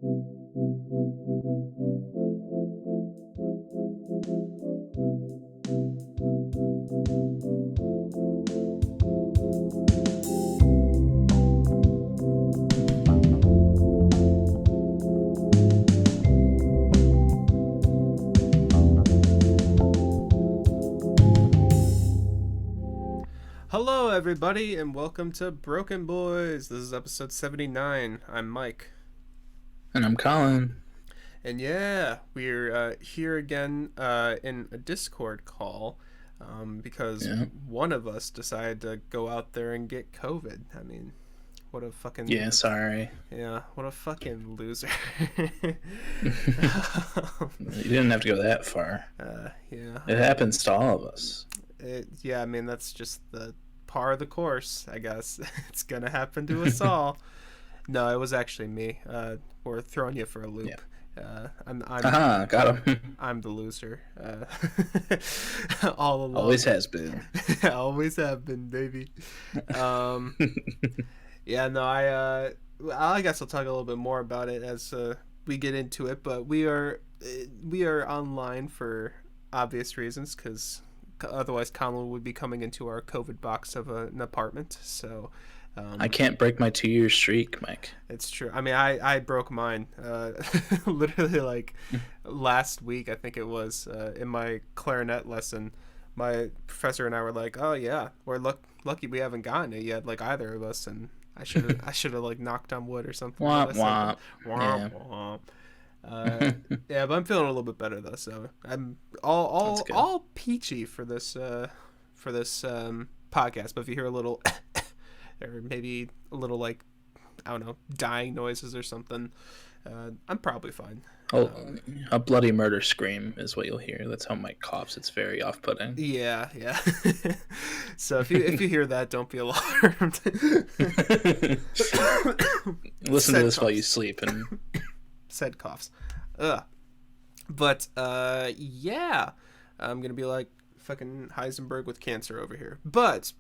Hello, everybody, and welcome to BrokeN Boys. This is episode 79. I'm Mike. And I'm Colin. And yeah, we're here again in a Discord call because one of us decided to go out there and get COVID. I mean, what a fucking... Yeah, sorry. Yeah, what a fucking loser. You didn't have to go that far. Yeah. It happens to all of us. Yeah, I mean, that's just the par of the course, I guess. It's gonna happen to us all. No, it was actually me. We're throwing you for a loop. Yeah. Got him. I'm the loser. All along. Always has been. Always have been, baby. Yeah, no, I guess I'll talk a little bit more about it as we get into it. But we are online for obvious reasons, because otherwise Colin would be coming into our COVID box of an apartment. So I can't break my 2-year streak, Mike. It's true. I mean, I broke mine literally like last week, I think it was, in my clarinet lesson. My professor and I were like, oh yeah, we're lucky we haven't gotten it yet, like either of us, and I should have like knocked on wood or something. Womp womp. Womp womp. Yeah, but I'm feeling a little bit better though, so I'm all peachy for this podcast. But if you hear a little or maybe a little, like, I don't know, dying noises or something, I'm probably fine. A bloody murder scream is what you'll hear. That's how Mike coughs. It's very off-putting. Yeah. So if you hear that, don't be alarmed. Listen to this while you sleep and said coughs. But yeah, I'm gonna be like fucking Heisenberg with cancer over here. But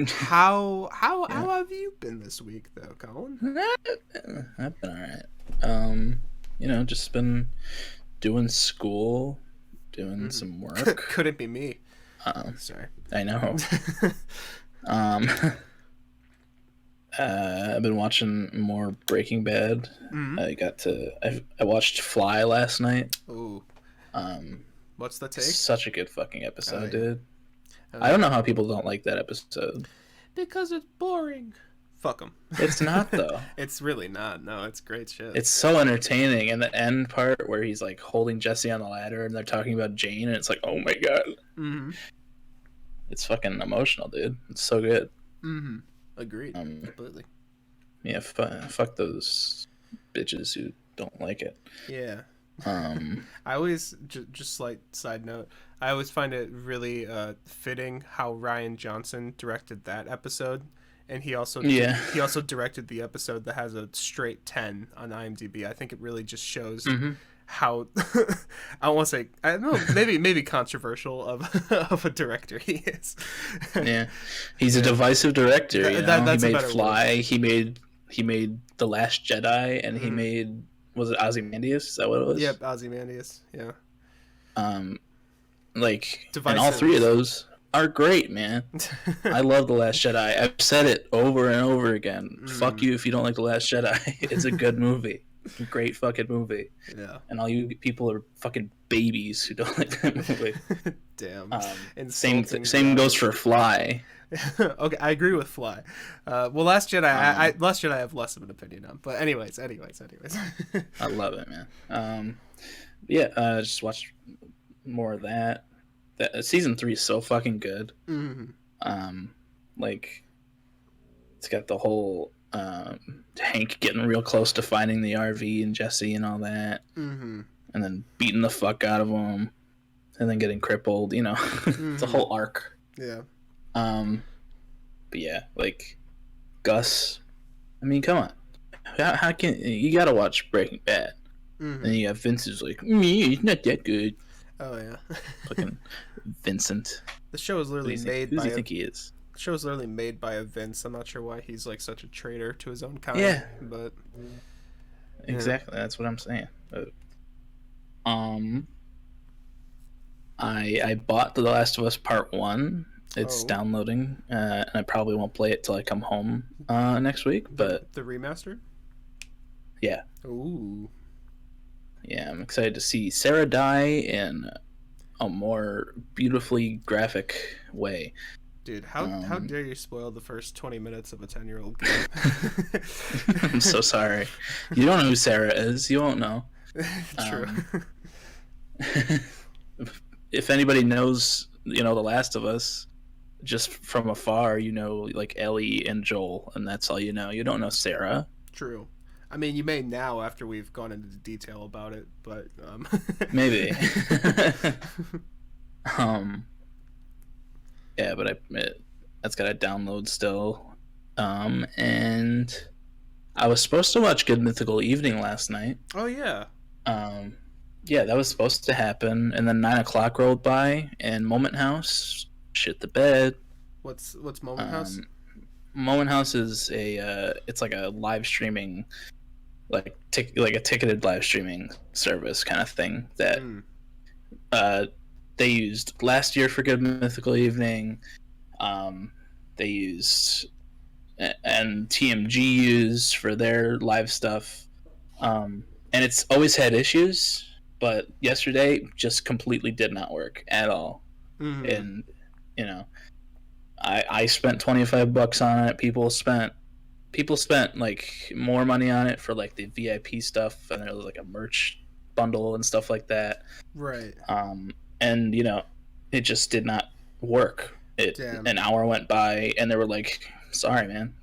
how have you been this week though, Colin? I've been alright. Just been doing school, doing some work. Couldn't be me. Sorry. I know. I've been watching more Breaking Bad. Mm-hmm. I watched Fly last night. Ooh. What's the take? Such a good fucking episode, dude. I don't know how people don't like that episode. Because it's boring. Fuck them. It's not, though. It's really not. No, it's great shit. It's so entertaining. And the end part where he's like holding Jesse on the ladder and they're talking about Jane, and it's like, oh my god. Mm-hmm. It's fucking emotional, dude. It's so good. Mm-hmm. Agreed. Completely. Yeah, fuck those bitches who don't like it. Yeah. I always just like side note, I always find it really fitting how Rian Johnson directed that episode, and he also directed the episode that has a straight 10 on IMDb. I think it really just shows how I don't want to say, I don't know, maybe controversial of a director he is. Yeah, he's a divisive director. He made Fly. Word. He made The Last Jedi, and he made, was it Ozymandias? Is that what it was? Yep, Ozymandias. Yeah. And all three of those are great, man. I love The Last Jedi. I've said it over and over again. Fuck you if you don't like The Last Jedi. It's a good movie. Great fucking movie. Yeah. And all you people are fucking babies who don't like that movie. Damn. Same goes for Fly. Okay, I agree with Fly. Last Jedi, Last Jedi I have less of an opinion on. But anyways. I love it, man. Just watch more of that. Season 3 is so fucking good. Mm-hmm. It's got the whole Hank getting real close to finding the RV and Jesse and all that, and then beating the fuck out of him, and then getting crippled. It's a whole arc. Yeah. But yeah, like Gus. I mean, come on. How can you gotta watch Breaking Bad? And you have Vince who's like, he's not that good. Oh yeah. Fucking Vincent. The show is literally made by. Who do you think he is? The show is literally made by a Vince. I'm not sure why he's like such a traitor to his own kind. Yeah. But exactly. That's what I'm saying. Um, I bought The Last of Us Part 1. It's downloading, and I probably won't play it till I come home next week. But the remaster? Yeah. Ooh. Yeah, I'm excited to see Sarah die in a more beautifully graphic way. Dude, how dare you spoil the first 20 minutes of a 10-year-old game? I'm so sorry. You don't know who Sarah is. You won't know. True. If anybody knows, The Last of Us, just from afar, like Ellie and Joel, and that's all you know. You don't know Sarah. True. I mean, you may now after we've gone into detail about it, but maybe. Yeah, but that's got to download still. And I was supposed to watch Good Mythical Evening last night. Oh yeah. Yeah, that was supposed to happen, and then 9:00 rolled by, and Moment House shit the bed. What's Moment House? Moment House is it's like a live streaming, like a ticketed live streaming service kind of thing that they used last year for Good Mythical Evening. They used and TMG used for their live stuff, and it's always had issues. But yesterday just completely did not work at all. And I spent $25 on it. People spent like more money on it for like the VIP stuff, and there was like a merch bundle and stuff like that. Right. And it just did not work. An hour went by, and they were like, "Sorry, man."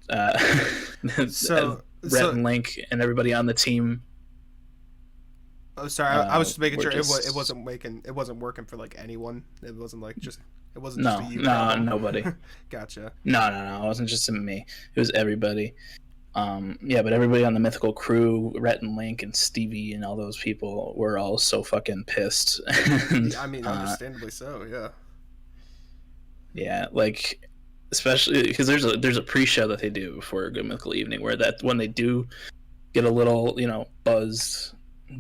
So Rhett and Link and everybody on the team. Oh, sorry. I was just making sure it wasn't working for like anyone. It wasn't like just. It wasn't just a you problem. Nobody. Gotcha. No. It wasn't just me. It was everybody. Yeah, but everybody on the Mythical crew, Rhett and Link and Stevie and all those people were all so fucking pissed. And, I mean, understandably so. Yeah. Yeah, like especially because there's a pre-show that they do before Good Mythical Evening, where that when they do get a little buzzed,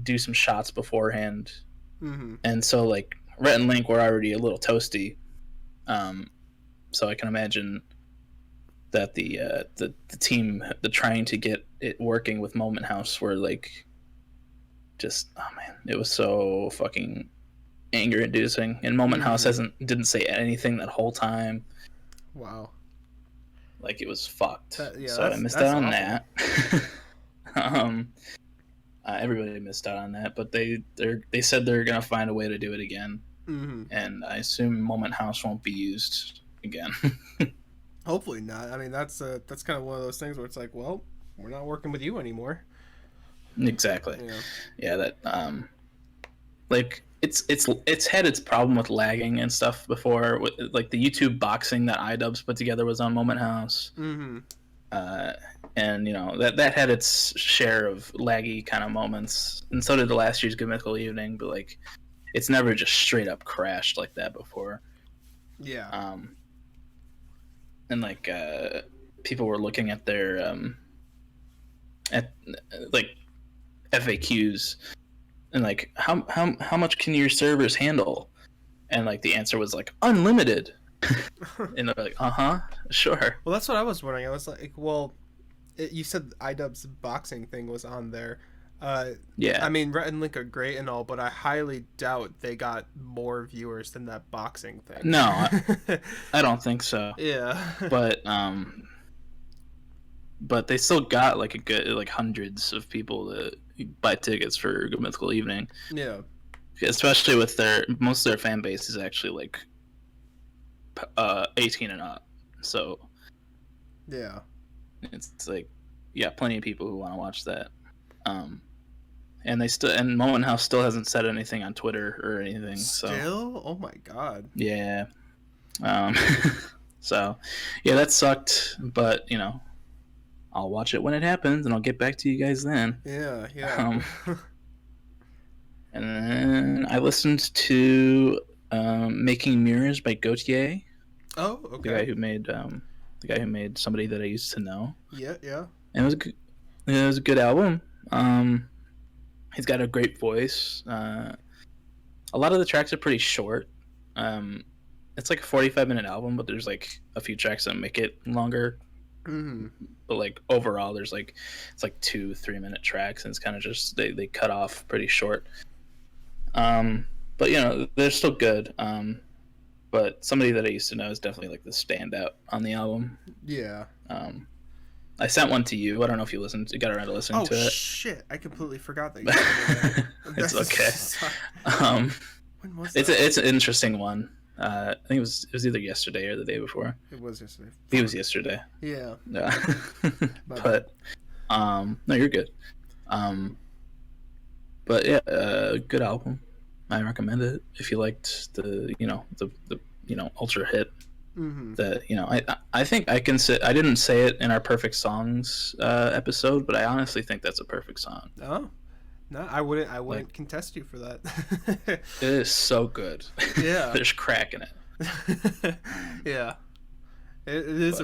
do some shots beforehand, and so like Rhett and Link were already a little toasty, so I can imagine that the team trying to get it working with Moment House were like just it was so fucking anger inducing, and Moment House didn't say anything that whole time. Wow. Like it was fucked. So I missed out on that. Everybody missed out on that, but they said they're gonna find a way to do it again, and I assume Moment House won't be used again. Hopefully not. I mean, that's kind of one of those things where it's like, well, we're not working with you anymore. Exactly. Yeah. That like it's had its problem with lagging and stuff before. Like the YouTube boxing that iDubbbz put together was on Moment House. And that had its share of laggy kind of moments, and so did the last year's Good Mythical Evening. But like, it's never just straight up crashed like that before. Yeah. And like people were looking at their at like FAQs. And like, how much can your servers handle? And like the answer was like unlimited. And they're like, sure. Well, that's what I was wondering. I was like, well, you said iDubbbz's boxing thing was on there. Yeah. I mean, Rhett and Link are great and all, but I highly doubt they got more viewers than that boxing thing. No, I don't think so. Yeah. But they still got like a good hundreds of people that buy tickets for Good Mythical Evening. Yeah. Especially with most of their fan base is actually like 18 and up. So yeah, it's like plenty of people who want to watch that. And Moment House still hasn't said anything on Twitter or anything. Still? Oh my god. Yeah. So yeah, that sucked, but I'll watch it when it happens, and I'll get back to you guys then. Yeah. And then I listened to "Making Mirrors" by Gautier. Oh, okay. The guy who made Somebody That I Used to Know. Yeah. And it was a good album. He's got a great voice. A lot of the tracks are pretty short. It's like a 45-minute album, but there's like a few tracks that make it longer. Mm-hmm. But like overall, there's like it's like 2-3 minute tracks, and it's kind of just they cut off pretty short. But you know they're still good. But somebody that I used to know is definitely like the standout on the album. Yeah. I sent one to you. I don't know if you got around to listening to it. Oh shit! I completely forgot that. You that. It's okay. When was that? It's an interesting one. I think it was either yesterday or the day before. It was yesterday. It was yesterday. Yeah. But no, you're good. But yeah, good album. I recommend it if you liked the ultra hit. Mm-hmm. That I think I can say I didn't say it in our perfect songs episode, but I honestly think that's a perfect song. Oh. No, I wouldn't contest you for that. It is so good. Yeah. There's crack in it. Yeah. It is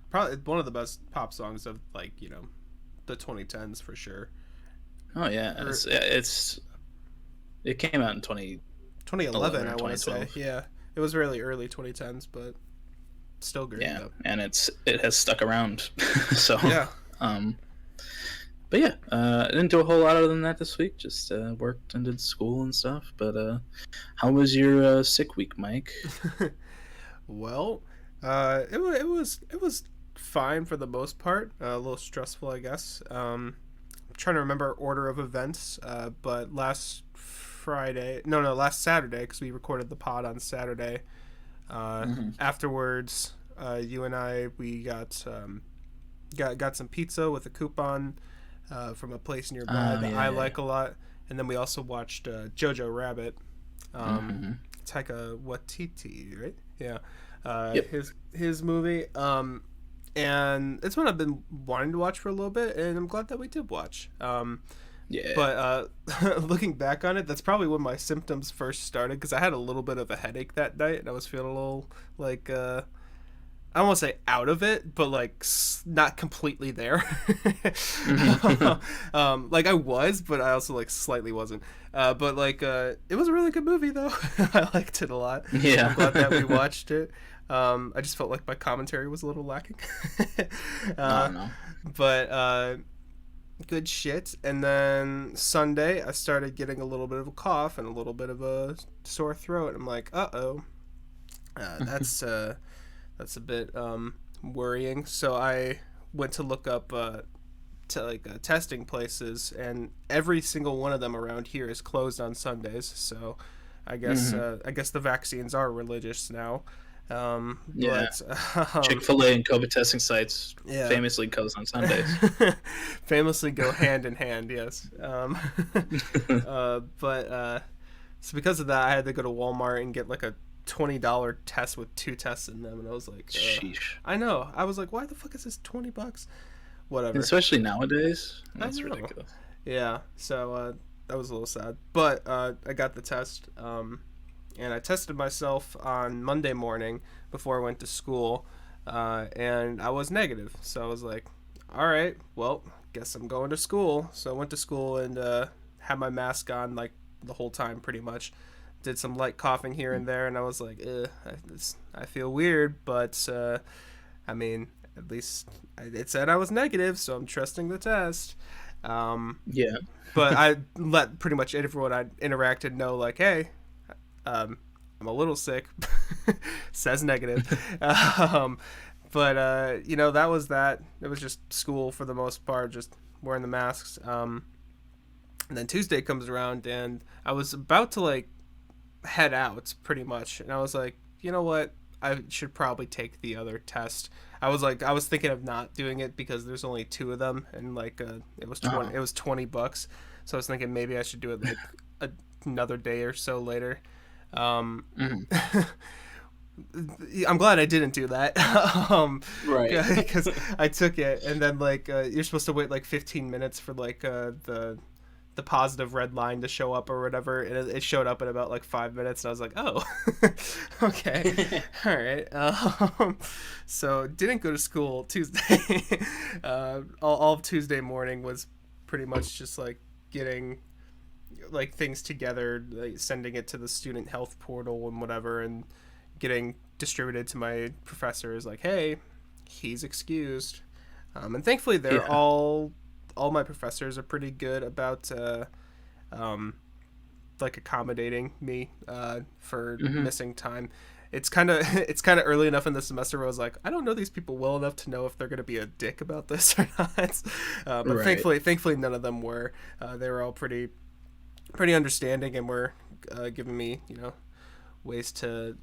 probably one of the best pop songs of the 2010s for sure. Oh yeah. It came out in 2011, I want to say. Yeah. It was really early 2010s, but still great. Yeah, though. And it has stuck around. So yeah. But yeah, I didn't do a whole lot other than that this week. Just worked and did school and stuff. But how was your sick week, Mike? Well, it was fine for the most part. A little stressful, I guess. I'm trying to remember order of events. But last Saturday, because we recorded the pod on Saturday. Afterwards, you and we got some pizza with a coupon. From a place nearby that I like a lot, and then we also watched Jojo Rabbit, Taika Waititi, right? Yeah, yep. his movie, and it's one I've been wanting to watch for a little bit, and I'm glad that we did watch. Yeah. But looking back on it, that's probably when my symptoms first started, because I had a little bit of a headache that night, and I was feeling a little like. I don't want to say out of it, but like not completely there. Like I was, but I also like slightly wasn't. But like it was a really good movie though. I liked it a lot. Yeah. I'm glad that we watched it. I just felt like my commentary was a little lacking. No. But good shit. And then Sunday, I started getting a little bit of a cough and a little bit of a sore throat. I'm like, that's a bit worrying. So I went to look up testing places, and every single one of them around here is closed on Sundays. So I guess the vaccines are religious now. Yeah. Chick-fil-A and COVID testing sites famously goes on Sundays. Famously go hand in hand, yes. But so because of that, I had to go to Walmart and get like a $20 test with 2 tests in them, and I was like, sheesh. I know. I was like, why the fuck is this $20? Whatever. Especially nowadays. That's ridiculous. Yeah. So that was a little sad, but I got the test, and I tested myself on Monday morning before I went to school, and I was negative. So I was like, all right, well, guess I'm going to school. So I went to school and had my mask on like the whole time, pretty much. Did some light coughing here and there, and I was like, I feel weird, but I mean, at least it said I was negative, so I'm trusting the test. Yeah. But I let pretty much everyone I interacted know, like, hey, I'm a little sick. Says negative. But that was that. It was just school for the most part, just wearing the masks. And then Tuesday comes around, and I was about to like head out pretty much, and I was like, you know what, I should probably take the other test. I was thinking of not doing it because there's only 2 of them, and like it was $20, so I was thinking maybe I should do it like another day or so later. I'm glad I didn't do that. Right. Because I took it, and then like you're supposed to wait like 15 minutes for like the positive red line to show up or whatever, and it showed up in about like 5 minutes, and I was like, oh, okay. All right. So didn't go to school Tuesday. All of Tuesday morning was pretty much just like getting like things together, like sending it to the student health portal and whatever, and getting distributed to my professors like, hey, he's excused. And thankfully they're all my professors are pretty good about like accommodating me for missing time. It's kind of early enough in the semester where I was like, I don't know these people well enough to know if they're going to be a dick about this or not. But right. thankfully none of them were. They were all pretty understanding and were giving me, ways to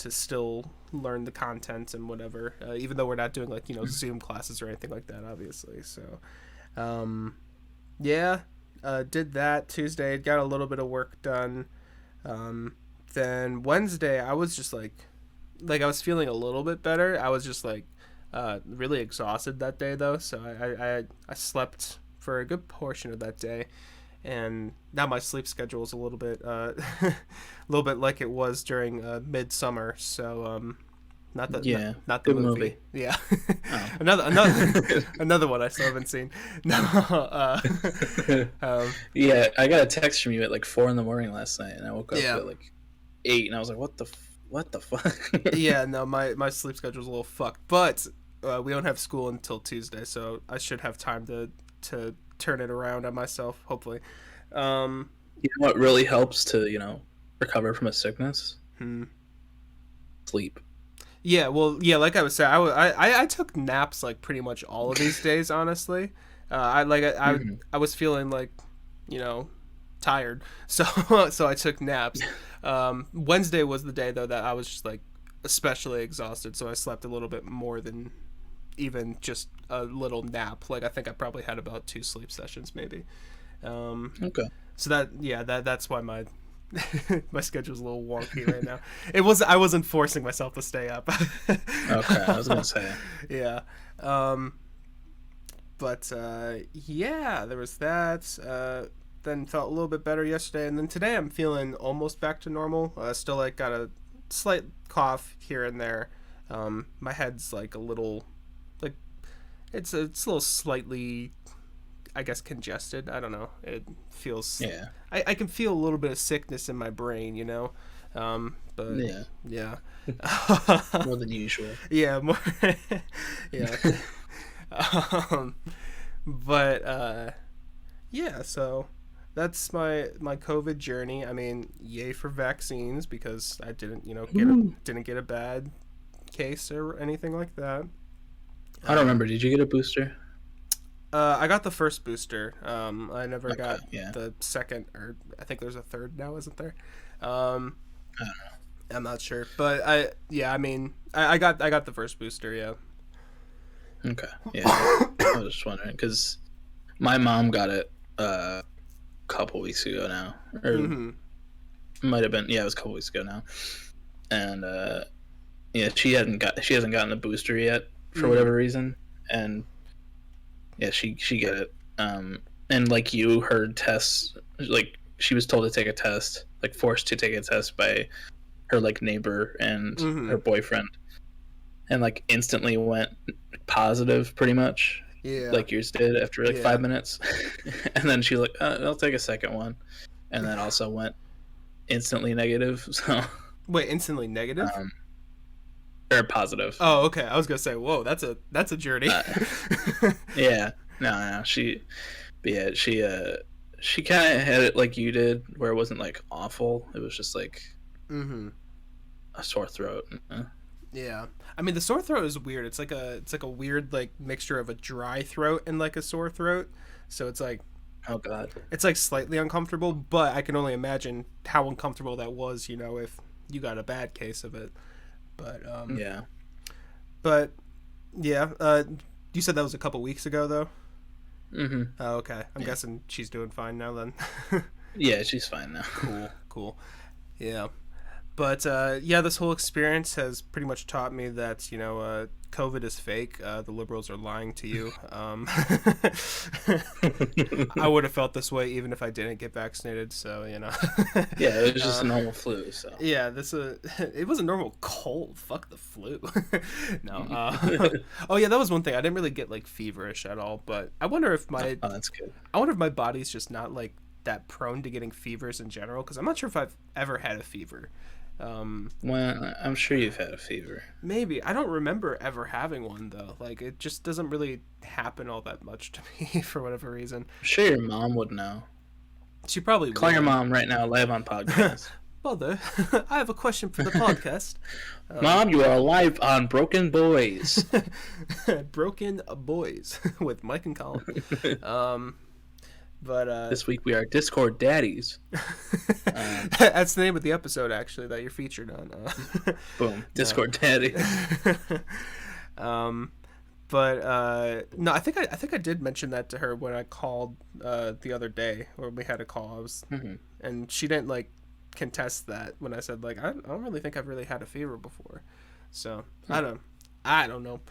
still learn the content and whatever, even though we're not doing like, Zoom classes or anything like that, obviously. So did that Tuesday, got a little bit of work done. Then Wednesday I was just like I was feeling a little bit better. I was just like really exhausted that day though, so I slept for a good portion of that day, and now my sleep schedule is a little bit like it was during midsummer. So not the movie. Yeah. Oh. another one I still haven't seen. No. Yeah, I got a text from you at like 4 a.m. last night, and I woke up at like 8, and I was like, what the fuck? Yeah, no, my sleep schedule's a little fucked, but we don't have school until Tuesday, so I should have time to turn it around on myself, hopefully. You know what really helps to recover from a sickness? Sleep. Yeah, well, yeah, like I was saying, I took naps like pretty much all of these days, honestly. I was feeling like, tired, so I took naps. Wednesday was the day though that I was just like especially exhausted, so I slept a little bit more than even just a little nap. Like I think I probably had about 2 sleep sessions maybe. Okay. So that's why my my schedule's a little wonky right now. I wasn't forcing myself to stay up. Okay, I was gonna say. Yeah. But there was that. Then felt a little bit better yesterday, and then today I'm feeling almost back to normal. Still like got a slight cough here and there. My head's like a little, like it's a little slightly, I guess, congested. I don't know. It feels. Yeah. I can feel a little bit of sickness in my brain, But yeah. More than usual. Yeah, more. Yeah. So that's my COVID journey. I mean, yay for vaccines, because I didn't didn't get a bad case or anything like that. I don't remember. Did you get a booster? I got the first booster. I never got the second, or I think there's a third now, isn't there? I don't know. I'm not sure, but I got the first booster. Yeah. Okay. Yeah. I was just wondering because my mom got it a couple weeks ago now, or might have been. Yeah, it was a couple weeks ago now, and she hasn't gotten a booster yet for whatever reason, and. Yeah, she get it. And like you, her tests, like she was told to take a test, like forced to take a test by her like neighbor and her boyfriend, and like instantly went positive, pretty much. Yeah. Like yours did after like 5 minutes, and then she's like, "I'll take a second one," and then also went instantly negative. So wait, instantly negative? Or positive. Oh, okay. I was gonna say, whoa, that's a journey. Yeah. No. She kind of had it like you did, where it wasn't like awful. It was just like a sore throat. Yeah. I mean, the sore throat is weird. It's like a weird like mixture of a dry throat and like a sore throat. So it's like, oh god, it's like slightly uncomfortable. But I can only imagine how uncomfortable that was, if you got a bad case of it. But yeah. But yeah, you said that was a couple weeks ago though. Oh, okay. I'm guessing she's doing fine now then. Yeah, she's fine now. Cool. Yeah. But yeah, this whole experience has pretty much taught me that COVID is fake. The liberals are lying to you. I would have felt this way even if I didn't get vaccinated. So Yeah, it was just a normal flu. So yeah, it was a normal cold. Fuck the flu. No. Oh yeah, that was one thing. I didn't really get like feverish at all. But I wonder if that's good. I wonder if my body's just not like that prone to getting fevers in general, because I'm not sure if I've ever had a fever. Well, I'm sure you've had a fever. Maybe. I don't remember ever having one, though. Like, it just doesn't really happen all that much to me for whatever reason. I'm sure your mom would know. She probably Call would. your mom right now, live on podcast. Mother, I have a question for the podcast. Mom, you are live on BrokeN Boys. BrokeN Boys with Mike and Colin. But this week we are Discord Daddies. That's the name of the episode, actually, that you're featured on. Boom, Discord Daddy. But no, I think I did mention that to her when I called the other day, or we had a call. And she didn't like contest that when I said like I don't really think I've really had a fever before. So I don't know. I don't know.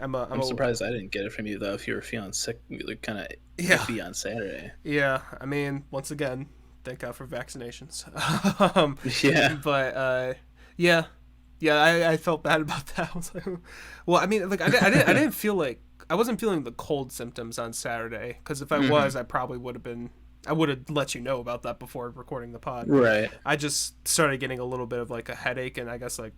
I'm surprised I didn't get it from you, though. If you were feeling sick, like, kind of iffy on Saturday. Yeah, I mean, once again, thank God for vaccinations. Yeah. But yeah, I felt bad about that. I was like, well, I mean, like I didn't feel like I wasn't feeling the cold symptoms on Saturday, because if I was, I probably would have let you know about that before recording the pod. Right. I just started getting a little bit of like a headache, and I guess like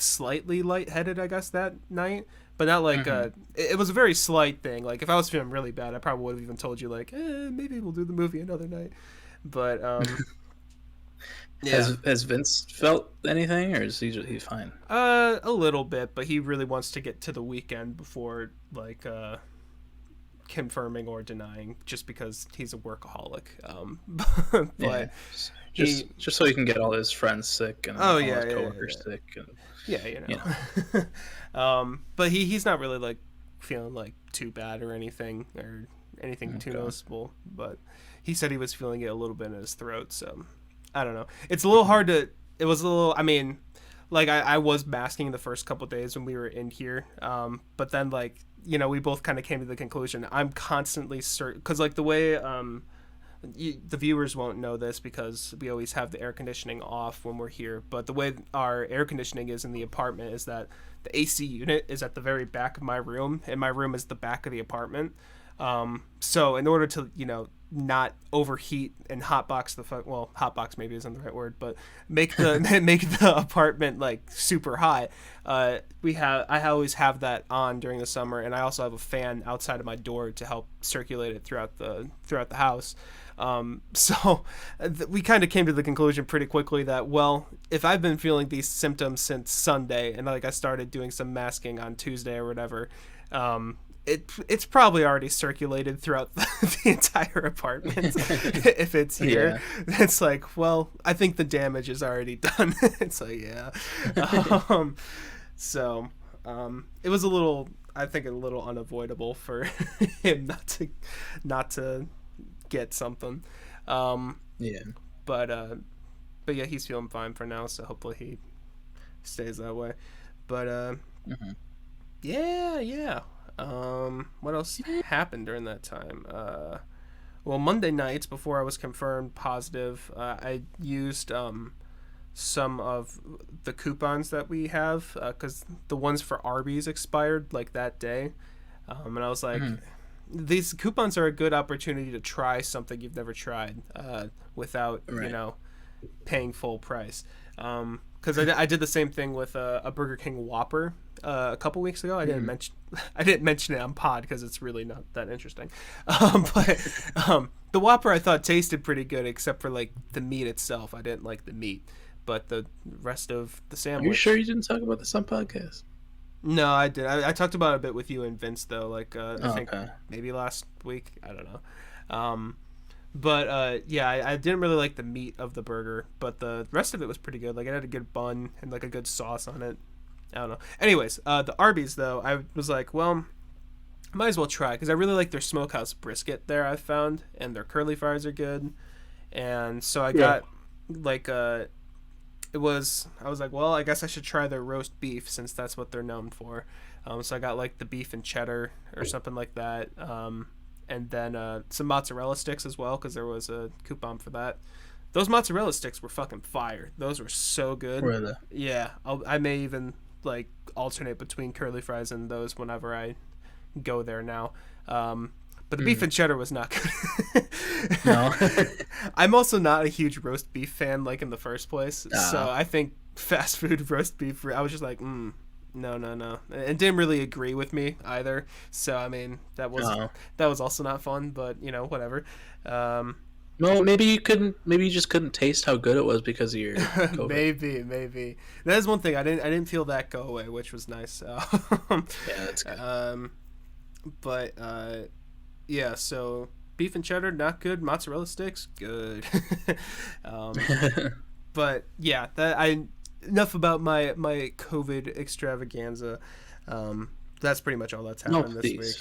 slightly lightheaded, I guess, that night, but not like it was a very slight thing. Like if I was feeling really bad, I probably would have even told you like, maybe we'll do the movie another night. But yeah. Has Vince felt anything, or is he fine? A little bit, but he really wants to get to the weekend before like confirming or denying, just because he's a workaholic. But just so he can get all his friends sick and all his coworkers sick. And, but he's not really like feeling like too bad or anything too noticeable. But he said he was feeling it a little bit in his throat. So I don't know. It's a little hard to. It was a little. I mean, like I was masking the first couple of days when we were in here. But then like we both kind of came to the conclusion. I'm constantly because like the way the viewers won't know this because we always have the air conditioning off when we're here, but the way our air conditioning is in the apartment is that the AC unit is at the very back of my room, and my room is the back of the apartment. So in order to not overheat and hotbox hotbox maybe isn't the right word, but make the apartment like super hot, I always have that on during the summer, and I also have a fan outside of my door to help circulate it throughout the house. So we kind of came to the conclusion pretty quickly that, well, if I've been feeling these symptoms since Sunday, and like I started doing some masking on Tuesday or whatever, it's probably already circulated throughout the entire apartment. If it's here, it's like, well, I think the damage is already done. It's like, yeah. So it was a little unavoidable for him not to get something. But yeah, he's feeling fine for now, so hopefully he stays that way. But yeah. What else happened during that time? Well, Monday nights before I was confirmed positive, I used some of the coupons that we have, because the ones for Arby's expired like that day, and I was like, these coupons are a good opportunity to try something you've never tried without paying full price. Because I did the same thing with a Burger King Whopper a couple weeks ago. I didn't mention it on pod because it's really not that interesting. But the Whopper I thought tasted pretty good, except for like the meat itself. I didn't like the meat, but the rest of the sandwich. Are you sure you didn't talk about this on podcast? No, I did. I talked about it a bit with you and Vince though. Like I think maybe last week. I don't know. But yeah, I didn't really like the meat of the burger, but the rest of it was pretty good. Like it had a good bun and like a good sauce on it. I don't know. Anyways, the Arby's though, I was like, well, might as well try, because I really like their smokehouse brisket there, I've found, and their curly fries are good. And so I got like it was, I was like, well, I guess I should try their roast beef since that's what they're known for. So I got like the beef and cheddar or something like that. And then some mozzarella sticks as well because there was a coupon for that. Those mozzarella sticks were fucking fire. Those were so good. Really? Yeah, I may even like alternate between curly fries and those whenever I go there now. But the beef and cheddar was not good. No. I'm also not a huge roast beef fan, like in the first place. So I think fast food roast beef, I was just like, no. It didn't really agree with me either. So I mean, that was also not fun. But whatever. No, maybe you couldn't. Maybe you just couldn't taste how good it was because of your COVID. maybe that is one thing. I didn't feel that go away, which was nice. Yeah, that's good. But yeah, so beef and cheddar not good. Mozzarella sticks good. But yeah, enough about my COVID extravaganza. That's pretty much all that's happened this week.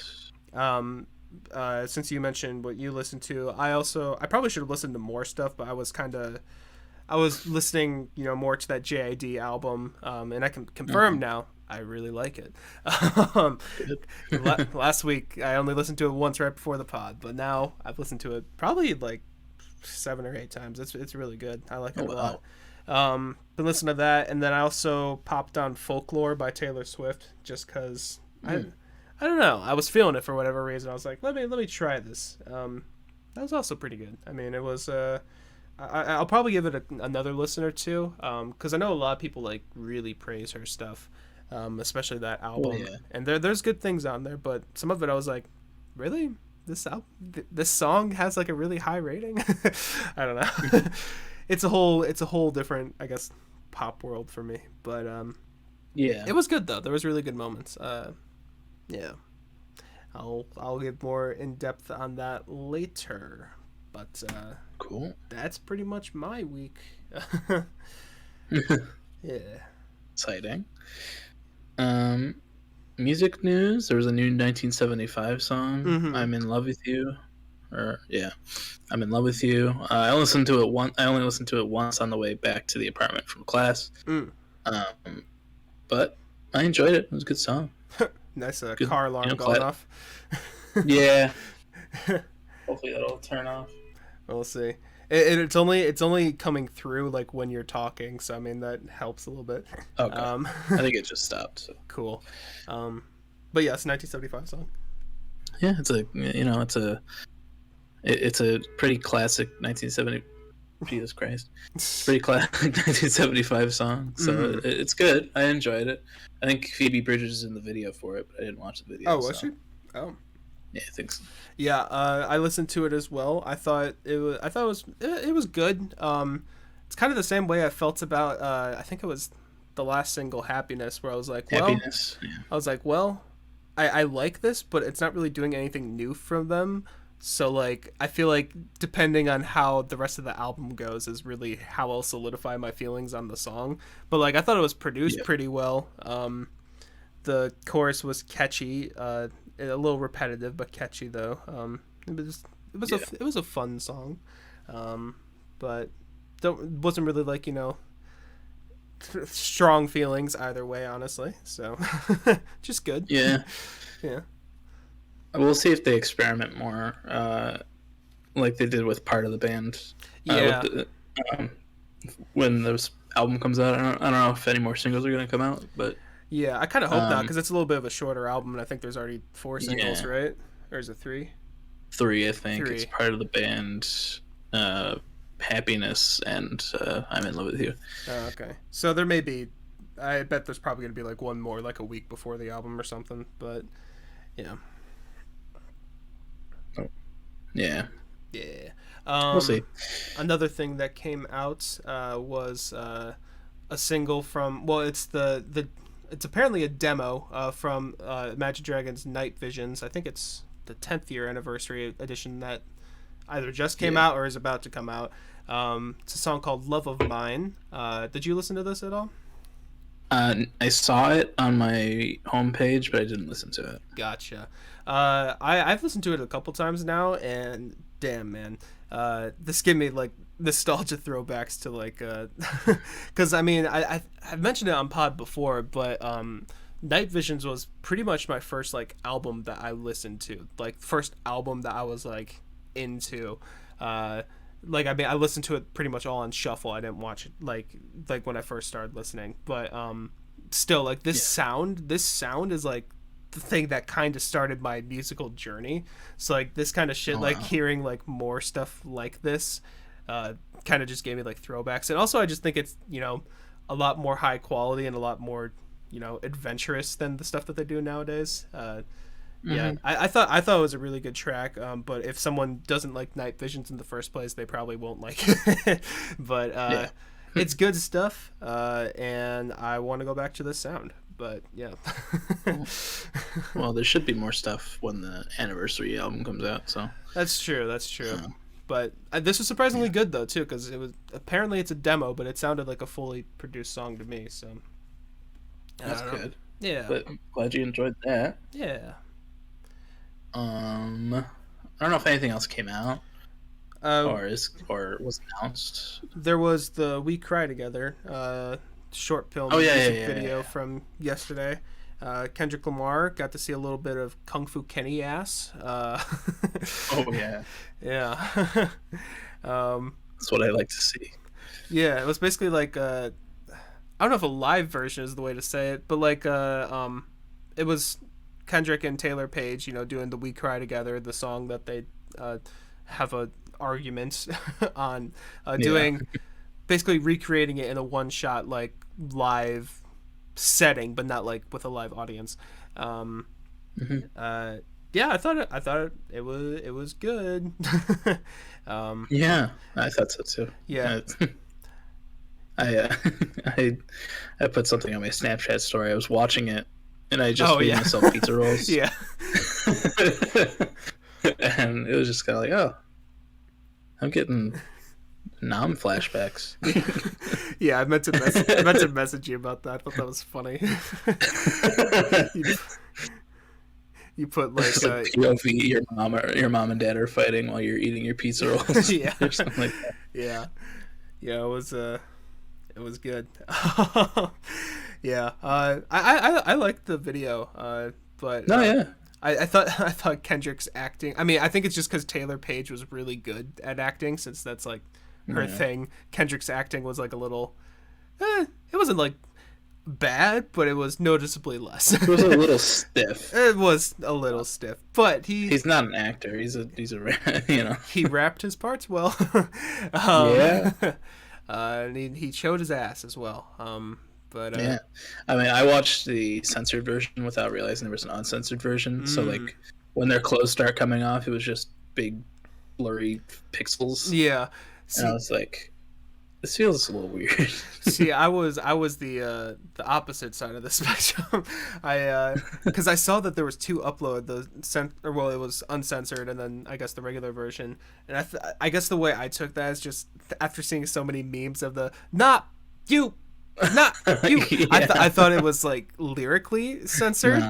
Since you mentioned what you listened to, I probably should have listened to more stuff, but I was listening, more to that JID album, and I can confirm now I really like it. Last week I only listened to it once right before the pod, but now I've listened to it probably like 7 or 8 times. It's really good. I like it a lot. Been listening to that, and then I also popped on Folklore by Taylor Swift just because I don't know, I was feeling it for whatever reason. I was like, let me try this. That was also pretty good. I mean, it was I'll probably give it another listen or two, because I know a lot of people like really praise her stuff, especially that album. Yeah. And there's good things on there, but some of it I was like, really, this song has like a really high rating. I don't know. It's a whole different, I guess, pop world for me. But yeah, it was good though. There was really good moments. Yeah, I'll get more in depth on that later. But cool. That's pretty much my week. Yeah. Exciting. Music news. There was a new 1975 song. I'm in love with you. I'm in love with you. I only listened to it once on the way back to the apartment from class. But I enjoyed it. It was a good song. Nice good, car alarm going off. Yeah. Hopefully that'll turn off. We'll see. It's only coming through like when you're talking, so I mean that helps a little bit. Okay. I think it just stopped. So. Cool. But yeah, it's a 1975 song. Yeah, it's a pretty classic 1970. Jesus Christ, it's a pretty classic 1975 song. So it's good. I enjoyed it. I think Phoebe Bridgers is in the video for it, but I didn't watch the video. Oh, was she? Oh. Yeah, I think so. Yeah, I listened to it as well. I thought it was good. It's kind of the same way I felt about I think it was the last single, Happiness, where I was like, well, Happiness. Yeah. I was like, well, I like this, but it's not really doing anything new from them. So like, I feel like depending on how the rest of the album goes is really how I'll solidify my feelings on the song. But like, I thought it was produced pretty well. The chorus was catchy. A little repetitive, but catchy though. It was a fun song, but wasn't really like strong feelings either way, honestly. So just good. Yeah. Yeah. We'll see if they experiment more, like they did with Part of the Band. Yeah. When this album comes out, I don't know if any more singles are going to come out, but. Yeah, I kind of hope not, because it's a little bit of a shorter album, and I think there's already 4 singles, right? Or is it 3? 3, I think. 3. It's Part of the Band, Happiness, and I'm in Love with You. Oh, okay. So there may be, I bet there's probably going to be like one more, like a week before the album or something, but yeah. Oh. Yeah. Yeah. We'll see. Another thing that came out was a single from, well, it's apparently a demo from Imagine Dragons' Night Visions. I think it's the 10th year anniversary edition that either just came out or is about to come out. It's a song called Love of Mine. Did you listen to this at all? I saw it on my homepage, but I didn't listen to it. Gotcha. I've listened to it a couple times now, and damn, man. This gave me like nostalgia throwbacks to like because I mean I've mentioned it on pod before, but Night Visions was pretty much my first like album that I listened to, like first album that I was like into. Like I mean I listened to it pretty much all on shuffle. I didn't watch it like when I first started listening, but still like this sound is like the thing that kind of started my musical journey. So like this kind of shit, like hearing like more stuff like this kind of just gave me like throwbacks. And also I just think it's, you know, a lot more high quality and a lot more, you know, adventurous than the stuff that they do nowadays. Yeah, I thought it was a really good track, but if someone doesn't like Night Visions in the first place, they probably won't like it. But it's good stuff, and I want to go back to this sound. But yeah. Well, there should be more stuff when the anniversary album comes out. So that's true. But this was surprisingly good though too, because it was apparently it's a demo, but it sounded like a fully produced song to me. So that's good. Yeah, but I'm glad you enjoyed that. Yeah. I don't know if anything else came out or was announced. There was the We Cry Together short film music video from yesterday. Kendrick Lamar got to see a little bit of Kung Fu Kenny ass. Oh yeah, yeah. That's what I like to see. Yeah, it was basically like I don't know if a live version is the way to say it, but like it was Kendrick and Taylor Page, you know, doing the We Cry Together, the song that they have a argument on, doing basically recreating it in a one shot like live setting, but not like with a live audience. Yeah, I thought it was good. Yeah, I thought so too. Yeah. I put something on my Snapchat story. I was watching it and I just made myself pizza rolls. Yeah. And it was just kind of like, oh, I'm getting Nam flashbacks. Yeah, I meant to message you about that. I thought that was funny. You put like POV, your mom and dad are fighting while you're eating your pizza rolls. Yeah. Or something like that. Yeah. It was good. Yeah. I liked the video. But no, yeah. I thought Kendrick's acting. I mean, I think it's just because Taylor Page was really good at acting, since that's like her thing. Kendrick's acting was like a little. It wasn't like bad, but it was noticeably less. It was a little stiff. It was a little stiff, but he's not an actor. He's a you know. He rapped his parts well. Yeah. And he showed his ass as well. But yeah, I mean, I watched the censored version without realizing there was an uncensored version. So like when their clothes start coming off, it was just big blurry pixels. Yeah. And I was like, this feels a little weird. See, I was the opposite side of the spectrum. Because I saw that there was two upload, it was uncensored, and then I guess the regular version. And I guess the way I took that is just after seeing so many memes of the not you. Yeah. I thought it was like lyrically censored.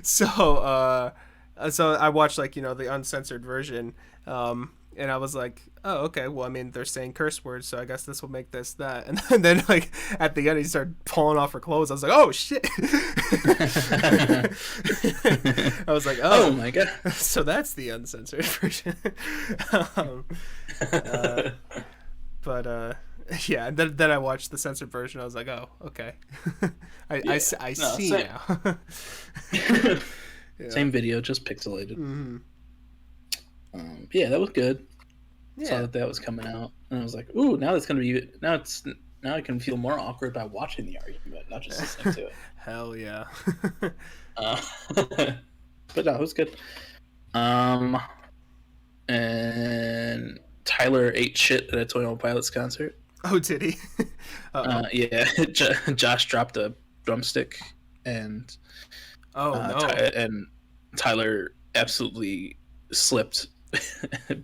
So I watched like, you know, the uncensored version, and I was like, oh, okay, well, I mean, they're saying curse words, so I guess this will make this that. And then like at the end he started pulling off her clothes. I was like, oh shit. I was like, oh my god, so that's the uncensored version. Yeah, and then I watched the censored version. I was like, oh, okay. I see now. Yeah. Same video, just pixelated. Mm-hmm. Yeah, that was good. Yeah. Saw that was coming out, and I was like, ooh, now I can feel more awkward by watching the argument, not just listening to it. Hell yeah. But no, it was good. And Tyler ate shit at a 21 Pilots concert. Oh, did he? Yeah, Josh dropped a drumstick, and no. And Tyler absolutely slipped,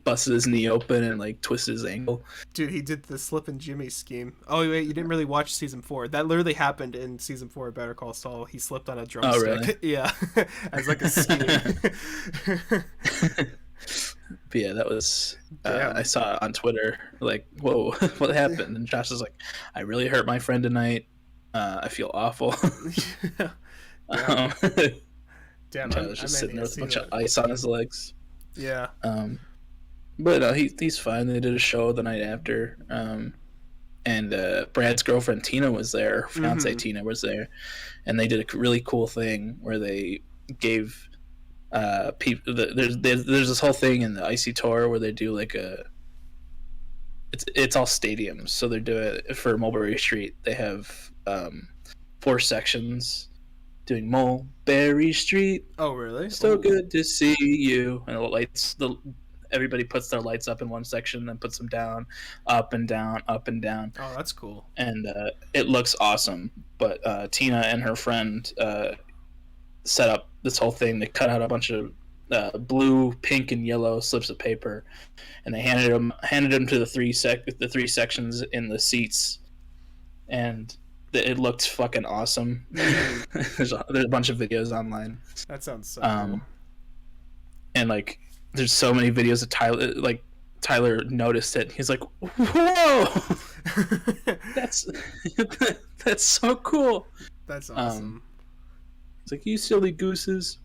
busted his knee open, and like twisted his ankle. Dude, he did the Slip and Jimmy scheme. Oh wait, you didn't really watch season 4. That literally happened in season 4 of Better Call Saul. He slipped on a drumstick. Oh really? Yeah, as like a scheme. But yeah, that was I saw it on Twitter. Like, whoa, what happened? And Josh is like, I really hurt my friend tonight. I feel awful. Damn. Damn, I was just sitting there with a bunch of ice on his legs. Yeah. But he's fine. They did a show the night after. And Brad's girlfriend Tina was there. Her fiance Tina was there, and they did a really cool thing where they gave people. There's this whole thing in the Icy Tour where they do like it's all stadiums. So they do it for Mulberry Street. They have 4 sections doing Mulberry Street. Oh, really? So good to see you. And the lights, everybody puts their lights up in one section, then puts them down, up and down, up and down. Oh, that's cool. And it looks awesome. But Tina and her friend set up this whole thing. They cut out a bunch of blue, pink, and yellow slips of paper, and they handed them to the three sections in the seats, and it looked fucking awesome. There's a bunch of videos online. That sounds so cool. And like, there's so many videos of Tyler. Like, Tyler noticed it. He's like, "Whoa, that's so cool." That's awesome. It's like, "You silly gooses."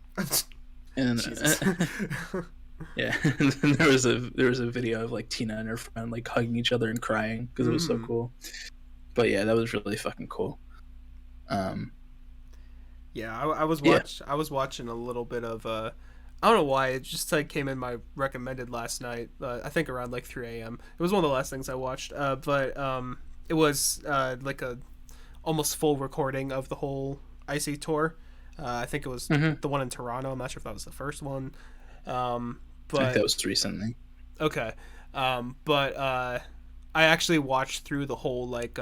And yeah, and then there was a video of like Tina and her friend like hugging each other and crying because it was so cool. But yeah, that was really fucking cool. Yeah, I was watching a little bit of I don't know why, it just like came in my recommended last night. I think around like 3 a.m. It was one of the last things I watched. But it was like a almost full recording of the whole Icy Tour. I think it was the one in Toronto. I'm not sure if that was the first one. But I think that was recently. Okay. But I actually watched through the whole like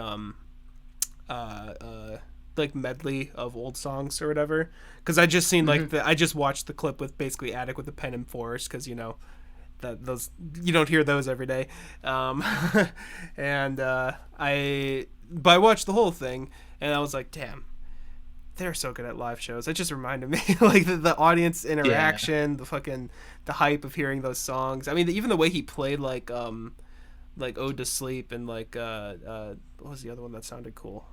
medley of old songs or whatever, because I just seen like I just watched the clip with basically Attic with the pen and forest, because you know that those you don't hear those every day. And I watched the whole thing and I was like, damn, they're so good at live shows. It just reminded me like the audience interaction, the hype of hearing those songs. I mean, even the way he played like Ode to Sleep and like what was the other one that sounded cool?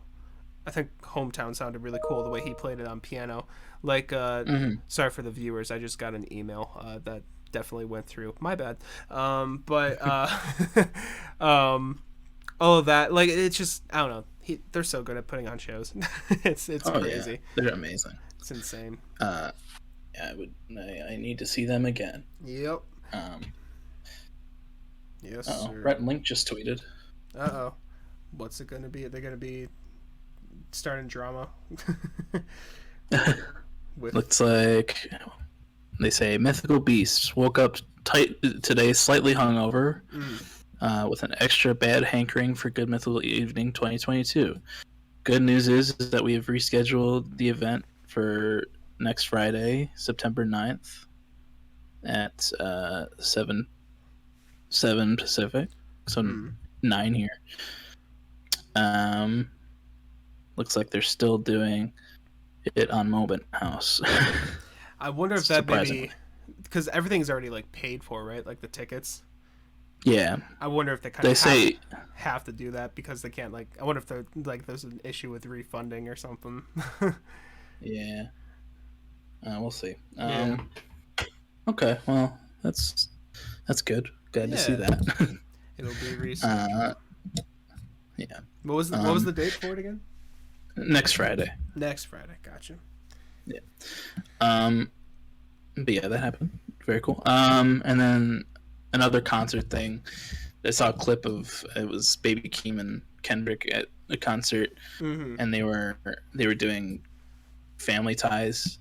I think Hometown sounded really cool, the way he played it on piano. Like sorry for the viewers, I just got an email that definitely went through. My bad. But all of that, like, it's just, I don't know. They're so good at putting on shows. It's crazy. Yeah. They're amazing. It's insane. Yeah, I need to see them again. Yep. Yes, sir. Rhett and Link just tweeted. Uh-oh. What's it gonna be? Are they gonna be starting drama? Looks like they say mythical beasts woke up tight today, slightly hungover, with an extra bad hankering for Good Mythical Evening 2022. Good news is that we have rescheduled the event for next Friday, September 9th at 7 Pacific, so 9 here. Looks like they're still doing it on Moment House. I wonder if that maybe, because everything's already like paid for, right? Like the tickets. Yeah. I wonder if they have to do that because they can't, like, I wonder if they're like there's an issue with refunding or something. Yeah. We'll see. Yeah. Okay, well, that's good. Glad to see that. It'll be rescheduled. Yeah. What was the date for it again? Next Friday. Next Friday, gotcha. Yeah. But yeah, that happened. Very cool. And then another concert thing. I saw a clip of, it was Baby Keem and Kendrick at a concert, and they were doing Family Ties,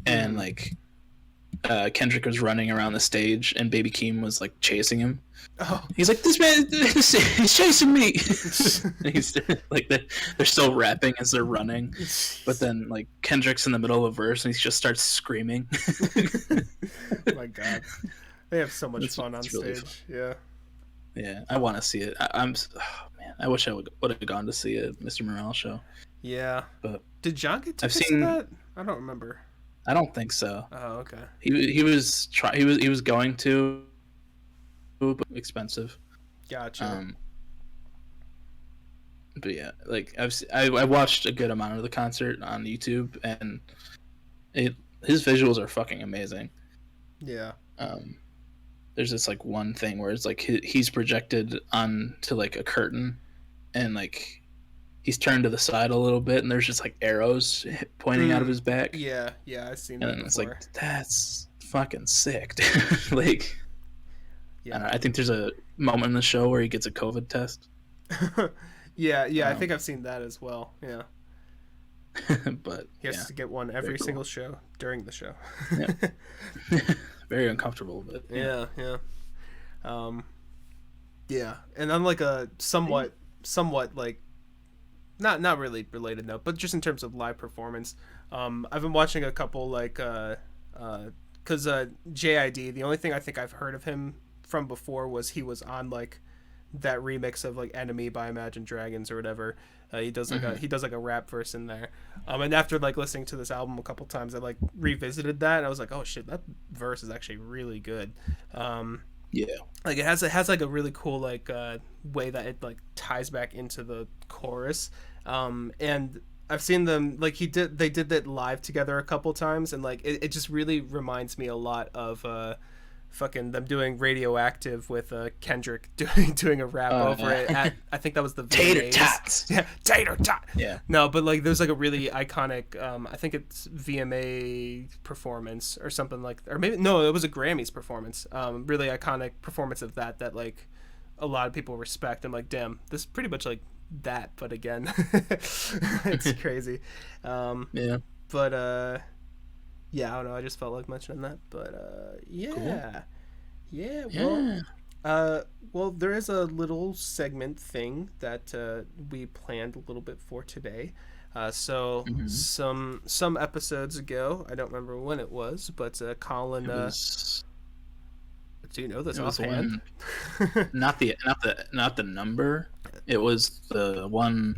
and like Kendrick was running around the stage, and Baby Keem was like chasing him. Oh. He's like, this man, he's chasing me. He's like, they're still rapping as they're running, but then like Kendrick's in the middle of a verse and he just starts screaming. Oh my god, they have so much fun on stage. Really fun. Yeah, I want to see it. I wish I would have gone to see a Mr. Morale show. Yeah, but did John get tickets to that? I don't remember. I don't think so. Oh, okay. He was going to, expensive. Gotcha. But yeah, like I watched a good amount of the concert on YouTube, and his visuals are fucking amazing. Yeah. There's this like one thing where it's like he's projected onto like a curtain, and like he's turned to the side a little bit, and there's just like arrows pointing out of his back. Yeah, I've seen that before. It's like, that's fucking sick. Like, yeah, I think there's a moment in the show where he gets a COVID test. yeah, I think I've seen that as well. Yeah. But he has to get one every single show during the show. Very uncomfortable, but yeah. And on like a somewhat like not really related note, but just in terms of live performance, I've been watching a couple like because JID, the only thing I think I've heard of him from before was he was on like that remix of like Enemy by Imagine Dragons or whatever. He does like a rap verse in there. And after like listening to this album a couple times, I like revisited that and I was like, oh shit, that verse is actually really good. Like it has like a really cool like way that it like ties back into the chorus. And I've seen them like they did that live together a couple times, and like it just really reminds me a lot of fucking them doing Radioactive with Kendrick doing a rap over it at, I think that was the Tater Tots. Yeah, Tater Tot. Yeah. No, but like there's like a really iconic I think it's VMA performance or something like, or maybe no, it was a Grammys performance. Really iconic performance of that like a lot of people respect. I'm like, damn, this is pretty much like that, but again, it's crazy. Yeah. But yeah, I don't know. I just felt like mentioning that, but yeah, cool. Well, there is a little segment thing that we planned a little bit for today. So some episodes ago, I don't remember when it was, but Colin. Do you know this offhand? Not the number. It was the one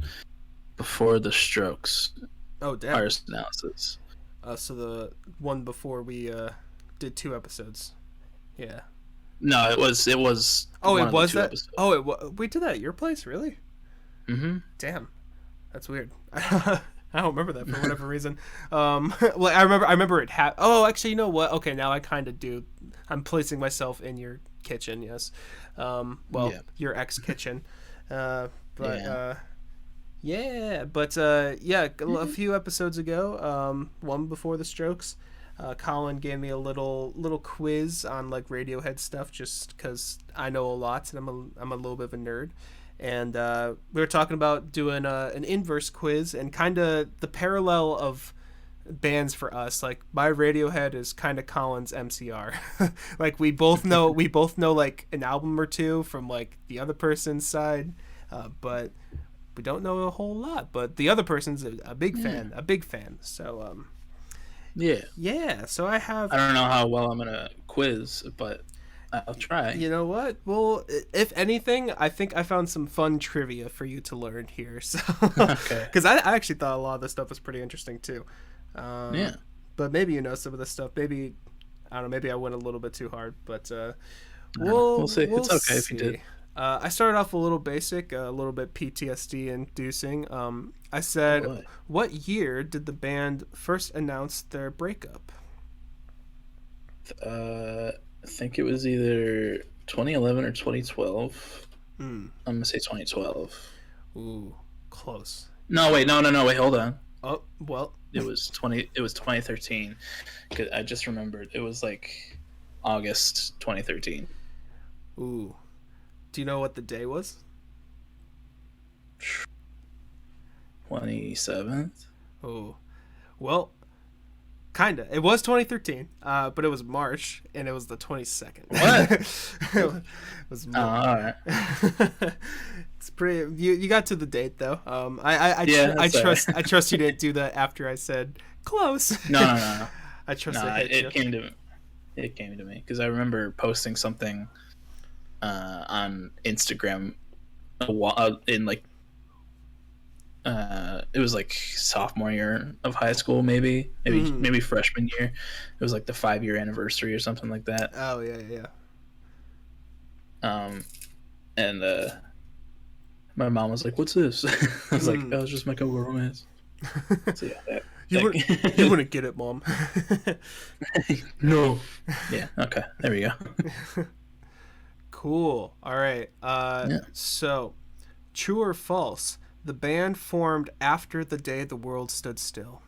before the Strokes. Oh, damn. Artist analysis. So the one before we did 2 episodes. Yeah. No, it was. Oh, it was that. Episodes. Oh, we did that at your place, really? Mm-hmm. Damn, that's weird. I don't remember that for whatever reason. Well, I remember it. Oh, actually, you know what? Okay, now I kind of do. I'm placing myself in your kitchen. Yes. Your ex kitchen. A few episodes ago, one before the Strokes, Colin gave me a little quiz on like Radiohead stuff, just because I know a lot and I'm a little bit of a nerd, and we were talking about doing an inverse quiz and kind of the parallel of bands for us. Like my Radiohead is kind of Colin's MCR. Like we both know like an album or two from like the other person's side, but we don't know a whole lot. But the other person's a big fan. So yeah. So I don't know how well I'm gonna quiz, but I'll try. You know what? Well, if anything, I think I found some fun trivia for you to learn here. So okay, because I actually thought a lot of this stuff was pretty interesting too. But maybe you know some of this stuff. Maybe I don't know. Maybe I went a little bit too hard, but we'll see. It's okay if you did. I started off a little basic, a little bit PTSD inducing. I said, what year did the band first announce their breakup? I think it was either 2011 or 2012. I'm gonna say 2012. Ooh, close. No, wait, wait, hold on. Oh, well, it was 2013. Cause I just remembered it was like August 2013. Ooh, do you know what the day was? 27th. Oh, well, kinda. It was 2013, but it was March, and it was the 22nd. What? It was March. All right. It's pretty. You got to the date though. I trust you didn't do that after I said close. No. I trust it came to me because I remember posting something on Instagram in like it was like sophomore year of high school, maybe freshman year. It was like the 5-year anniversary or something like that. Oh yeah. And my mom was like, "What's this?" I was like, "Oh, it's just My Chemical Romance." So yeah, you wouldn't get it, Mom. No. Yeah. Okay. There we go. Cool. All right. Yeah. So, true or false? The band formed after the day the world stood still.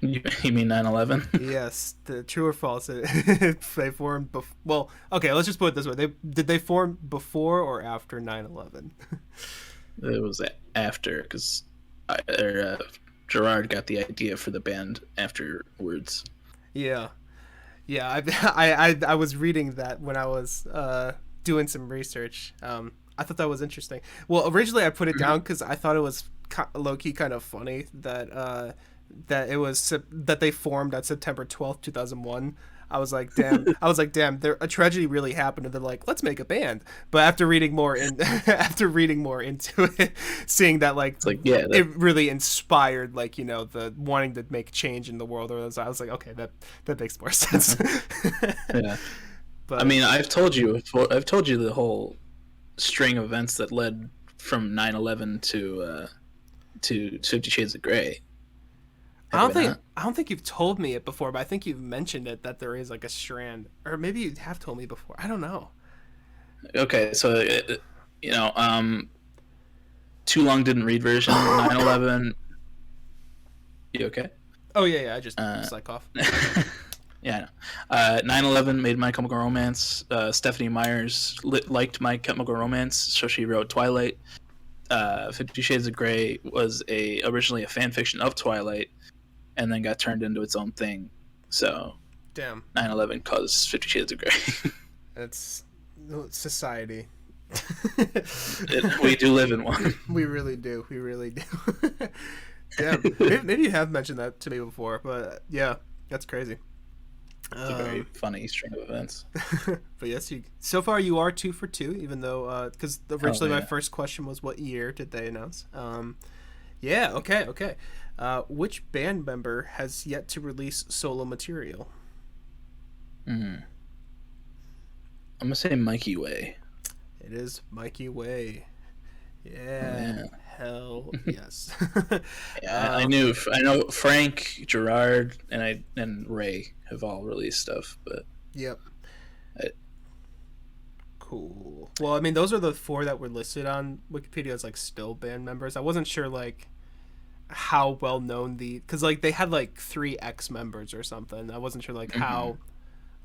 You mean 9/11? Yes. The true or false? They formed. Well, okay. Let's just put it this way: did they form before or after 9/11? It was after, because Gerard got the idea for the band afterwards. Yeah. Yeah. I was reading that when I was doing some research. I thought that was interesting. Well, originally I put it down because I thought it was low key kind of funny that it was that they formed on September 12th, 2001. I was like, damn, there a tragedy really happened, and they're like, let's make a band. But after reading more into it, seeing that It's like, yeah, it really inspired the wanting to make change in the world, or I was like, okay, that makes more sense. yeah. But I mean, I've told you the whole string of events that led from 9/11 to 50 Shades of Grey. I don't think you've told me it before, but I think you've mentioned it, that there is like a strand, or maybe you have told me before. I don't know. Okay, so Too Long Didn't Read version 9/11. You okay? Oh yeah, I just like off. Yeah, I know. 9/11 made My Chemical Romance. Stephanie Myers liked My Chemical Romance, so she wrote Twilight. 50 Shades of Grey was originally a fan fiction of Twilight, and then got turned into its own thing. So, damn, 9/11 caused 50 Shades of Grey. It's society. We do live in one. We really do. We really do. Yeah, maybe you have mentioned that to me before, but yeah, that's crazy. It's a very funny string of events. But yes, so far you are 2 for 2, even though because originally my first question was what year did they announce? Yeah, okay. Which band member has yet to release solo material? I'm gonna say Mikey Way. It is Mikey Way. Yeah. Hell yes. Yeah, I know Frank, Gerard, and Ray have all released stuff, but yep. Cool. Well, I mean, those are the 4 that were listed on Wikipedia as like still band members. I wasn't sure like how well known because like they had like 3 ex members or something. I wasn't sure like how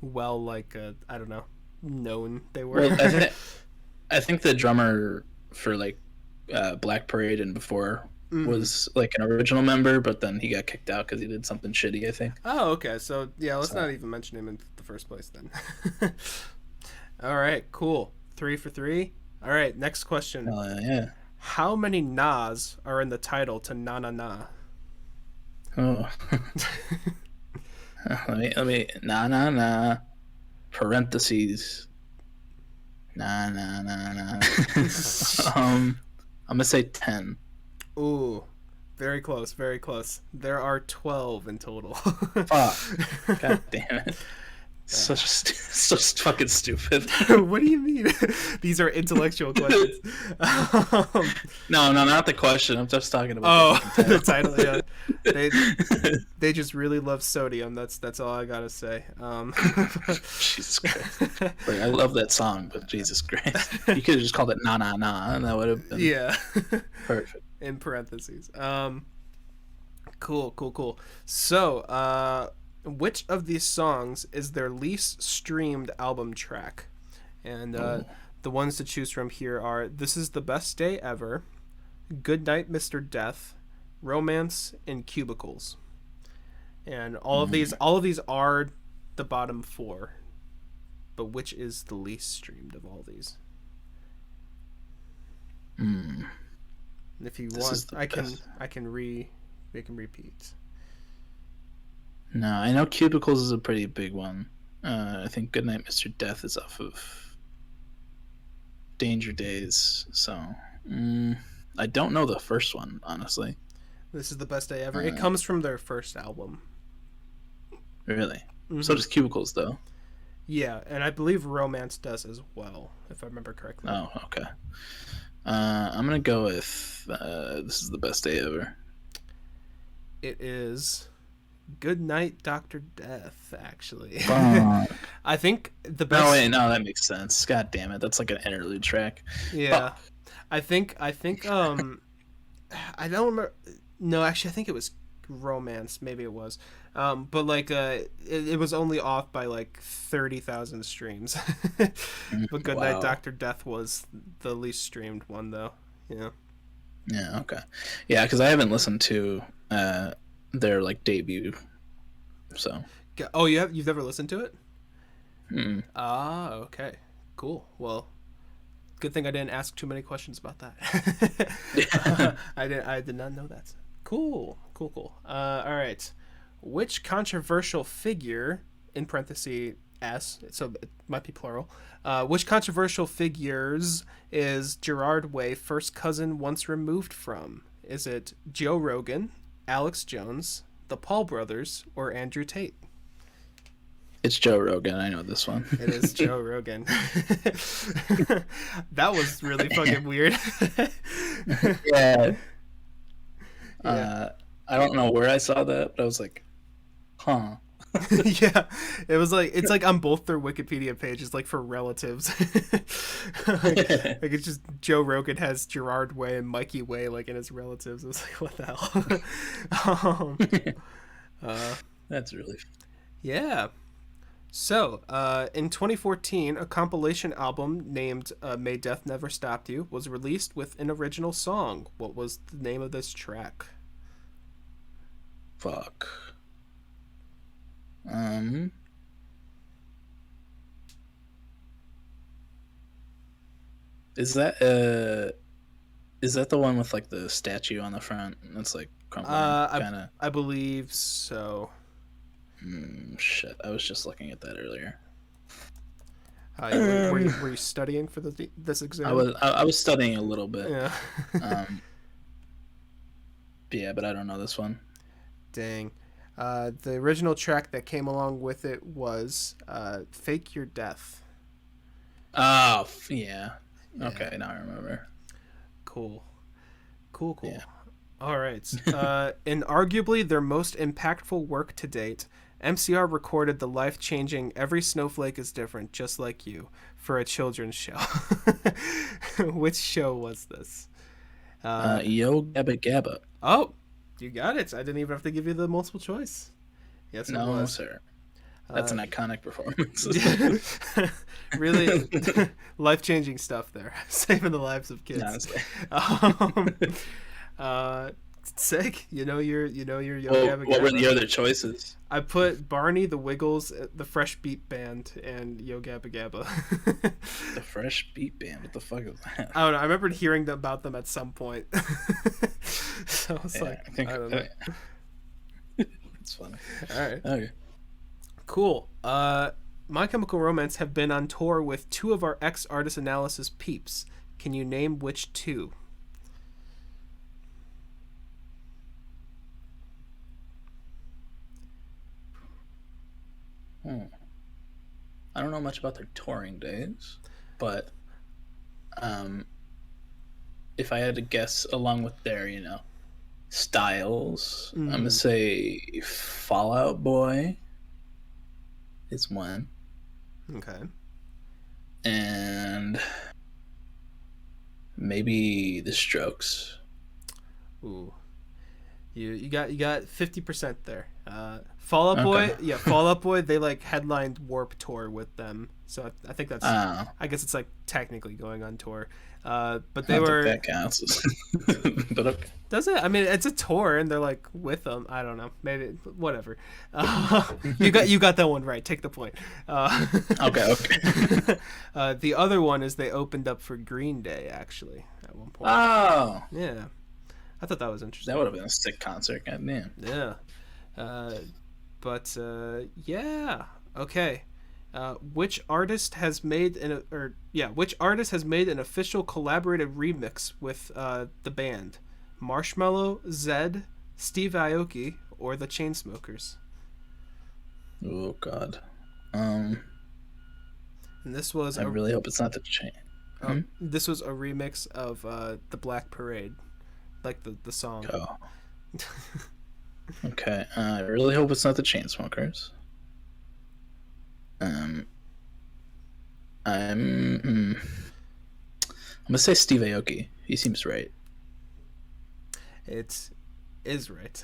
well like I don't know, known they were. Well, I think the drummer for like Black Parade and before was like an original member, but then he got kicked out because he did something shitty, I think. Oh, okay. So yeah, let's not even mention him in the first place then. All right, cool. 3 for 3. All right, next question. Yeah. How many nas are in the title to Na Na Na? Oh. let me Na Na Na parentheses Na Na Na Na. I'm gonna say 10. Ooh, very close, very close. There are 12 in total. Fuck. God damn it. So fucking stupid. What do you mean? These are intellectual questions. No, not the question. I'm just talking about the title. Yeah, they just really love sodium. That's all I gotta say. Jesus Christ! Like, I love that song, but Jesus Christ, you could have just called it Na Na Na, and that would have been perfect. In parentheses. Cool. So, which of these songs is their least streamed album track? And the ones to choose from here are This Is the Best Day Ever, Good Night, Mr. Death, Romance, and Cubicles. And all of these are the bottom 4. But which is the least streamed of all these? And if you want, I can make him repeat. No, I know Cubicles is a pretty big one. I think Goodnight Mr. Death is off of Danger Days. So, I don't know the first one, honestly. This Is the Best Day Ever. It comes from their first album. Really? So does Cubicles, though. Yeah, and I believe Romance does as well, if I remember correctly. Oh, okay. I'm gonna go with This Is the Best Day Ever. It is Good Night, Dr. Death, actually. I think the best... No, wait, no, that makes sense. God damn it. That's like an interlude track. Yeah. Fuck. I think, I don't remember... No, actually, I think it was Romance. Maybe it was. But, like, it was only off by, like, 30,000 streams. But Good Night, Dr. Death was the least streamed one, though. Yeah. Yeah, okay. Yeah, because I haven't listened to their, like, debut, so... Oh, you've never listened to it? Mm. Ah, okay. Cool. Well, good thing I didn't ask too many questions about that. I did not know that. Cool. All right. Which controversial figure, in parentheses S, so it might be plural, which controversial figures is Gerard Way first cousin once removed from? Is it Joe Rogan, Alex Jones, the Paul brothers, or Andrew Tate? It's Joe Rogan. I know this one. It is Joe Rogan. That was really fucking weird. Yeah. I don't know where I saw that, but I was like, huh. Yeah, it was like, it's like on both their Wikipedia pages, like for relatives. like it's just Joe Rogan has Gerard Way and Mikey Way like in his relatives. I was like, what the hell? That's really yeah. So, in 2014, a compilation album named May Death Never Stop You was released with an original song. What was the name of this track? Fuck. Is that the one with like the statue on the front? That's like crumbling, kind of. I believe so. Shit, I was just looking at that earlier. Were you studying for this exam? I was studying a little bit. Yeah. Yeah, but I don't know this one. Dang. The original track that came along with it was "Fake Your Death." Oh, yeah. Okay, now I remember. Cool. Yeah. All right. In arguably their most impactful work to date, MCR recorded the life-changing "Every Snowflake is Different, Just Like You" for a children's show. Which show was this? Yo Gabba Gabba. Oh, you got it. I didn't even have to give you the multiple choice. Yes, it was. No, sir. That's an iconic performance. Really life-changing stuff there. Saving the lives of kids. Sick. You know your Yo Gabba Gabba. What were the other choices? I put Barney, the Wiggles, the Fresh Beat Band, and Yo Gabba Gabba. The Fresh Beat Band? What the fuck is that? I don't know. I remembered hearing about them at some point. So I was I don't know. It's funny. All right. Okay. Cool. My Chemical Romance have been on tour with two of our ex-artist analysis peeps. Can you name which two? I don't know much about their touring days, but if I had to guess along with their, styles, I'm gonna say Fall Out Boy is one. Okay. And maybe The Strokes. Ooh. You got 50% there. Fall Out Boy, yeah, Fall Out Boy. They like headlined Warped Tour with them, so I think that's. I guess it's like technically going on tour, but they were. That counts. But okay. Does it? I mean, it's a tour, and they're like with them. I don't know. Maybe whatever. You got that one right. Take the point. Okay. The other one is they opened up for Green Day actually at one point. Oh. Yeah. I thought that was interesting. That would have been a sick concert, goddamn. Yeah. Yeah. Okay. Which artist has made an official collaborative remix with the band? Marshmello, Zedd, Steve Aoki, or the Chainsmokers? Oh God. And this was I really hope it's not the chain. This was a remix of the Black Parade, like the song. Oh. Okay. I really hope it's not the Chainsmokers. I'm gonna say Steve Aoki. He seems right. It is right.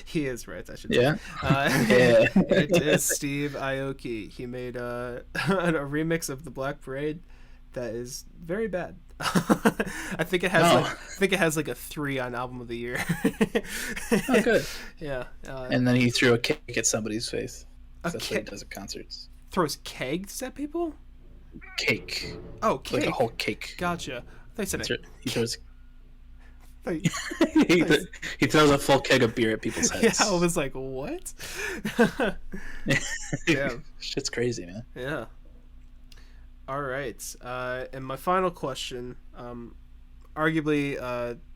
He is right, I should say. Yeah. Yeah. It is Steve Aoki. He made a remix of the Black Parade that is very bad. I think it has like a 3 on Album of the Year. Oh, good. Yeah. And then he threw a cake at somebody's face. That's what he does at concerts. Throws kegs at people? Cake. Oh, cake. Like a whole cake. Gotcha. They said he throws. He throws a full keg of beer at people's heads. Yeah, I was like, what? Yeah. Shit's crazy, man. Yeah. All right. And my final question, arguably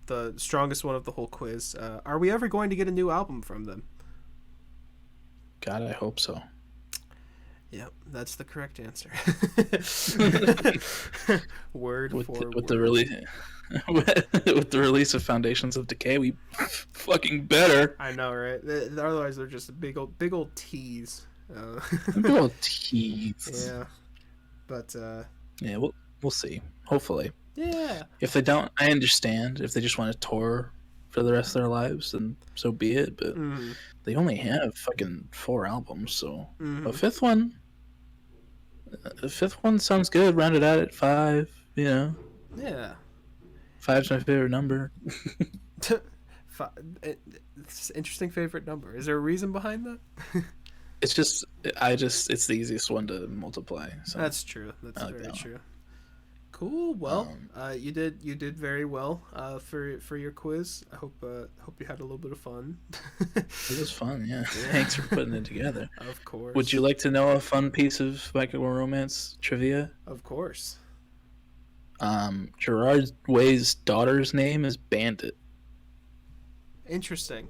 the strongest one of the whole quiz, are we ever going to get a new album from them? God, I hope so. Yep, that's the correct answer. Word with for the, word. With the release of Foundations of Decay, we fucking better. I know, right? Otherwise, they're just a big old tease. Big old tease. Yeah, but yeah, we'll see. Hopefully. Yeah. If they don't, I understand. If they just want to tour for the rest of their lives, then so be it. But they only have fucking 4 albums, so a fifth one sounds good. Round it out at 5, you know. Yeah. 5's my favorite number. It's an interesting favorite number. Is there a reason behind that? It's just it's the easiest one to multiply. So that's true. That's very true. Cool. Well, you did very well for your quiz. I hope you had a little bit of fun. It was fun. Yeah. Thanks for putting it together. Of course. Would you like to know a fun piece of My Chemical Romance trivia? Of course. Gerard Way's daughter's name is Bandit. Interesting.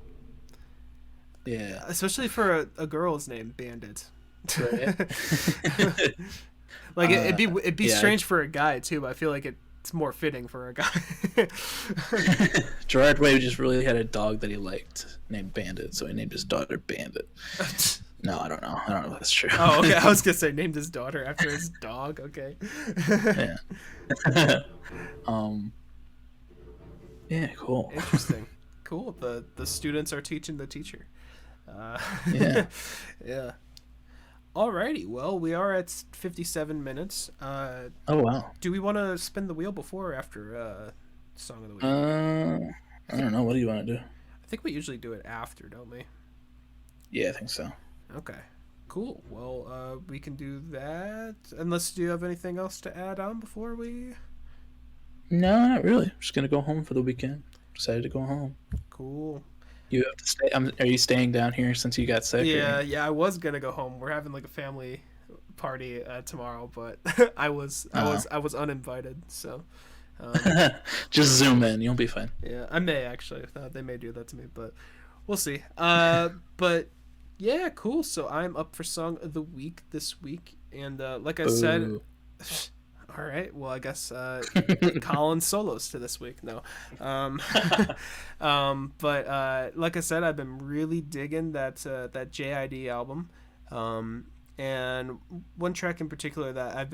Yeah. Especially for a girl's name, Bandit. Right. Like it'd be strange for a guy too, but I feel like it's more fitting for a guy. Gerard Way just really had a dog that he liked named Bandit, so he named his daughter Bandit. No, I don't know if that's true. Oh, okay. I was gonna say named his daughter after his dog. Okay. Yeah. Yeah. Cool. Interesting. Cool. The students are teaching the teacher. Yeah. Yeah. Alrighty. Well, we are at 57 minutes. Oh wow. Do we want to spin the wheel before or after song of the week? I don't know. What do you want to do? I think we usually do it after, don't we? Yeah, I think so. Okay. Cool. Well, we can do that. Unless, do you have anything else to add on before we? No, not really. I'm just gonna go home for the weekend. Decided to go home. Cool. You have to stay. Are you staying down here since you got sick? Yeah. I was gonna go home. We're having like a family party tomorrow, but I was uninvited. So just zoom in. You'll be fine. Yeah, I may actually. They may do that to me, but we'll see. But yeah, cool. So I'm up for song of the week this week, and like I said. All right. Well, I guess Colin solos to this week. No, but like I said, I've been really digging that JID album, and one track in particular that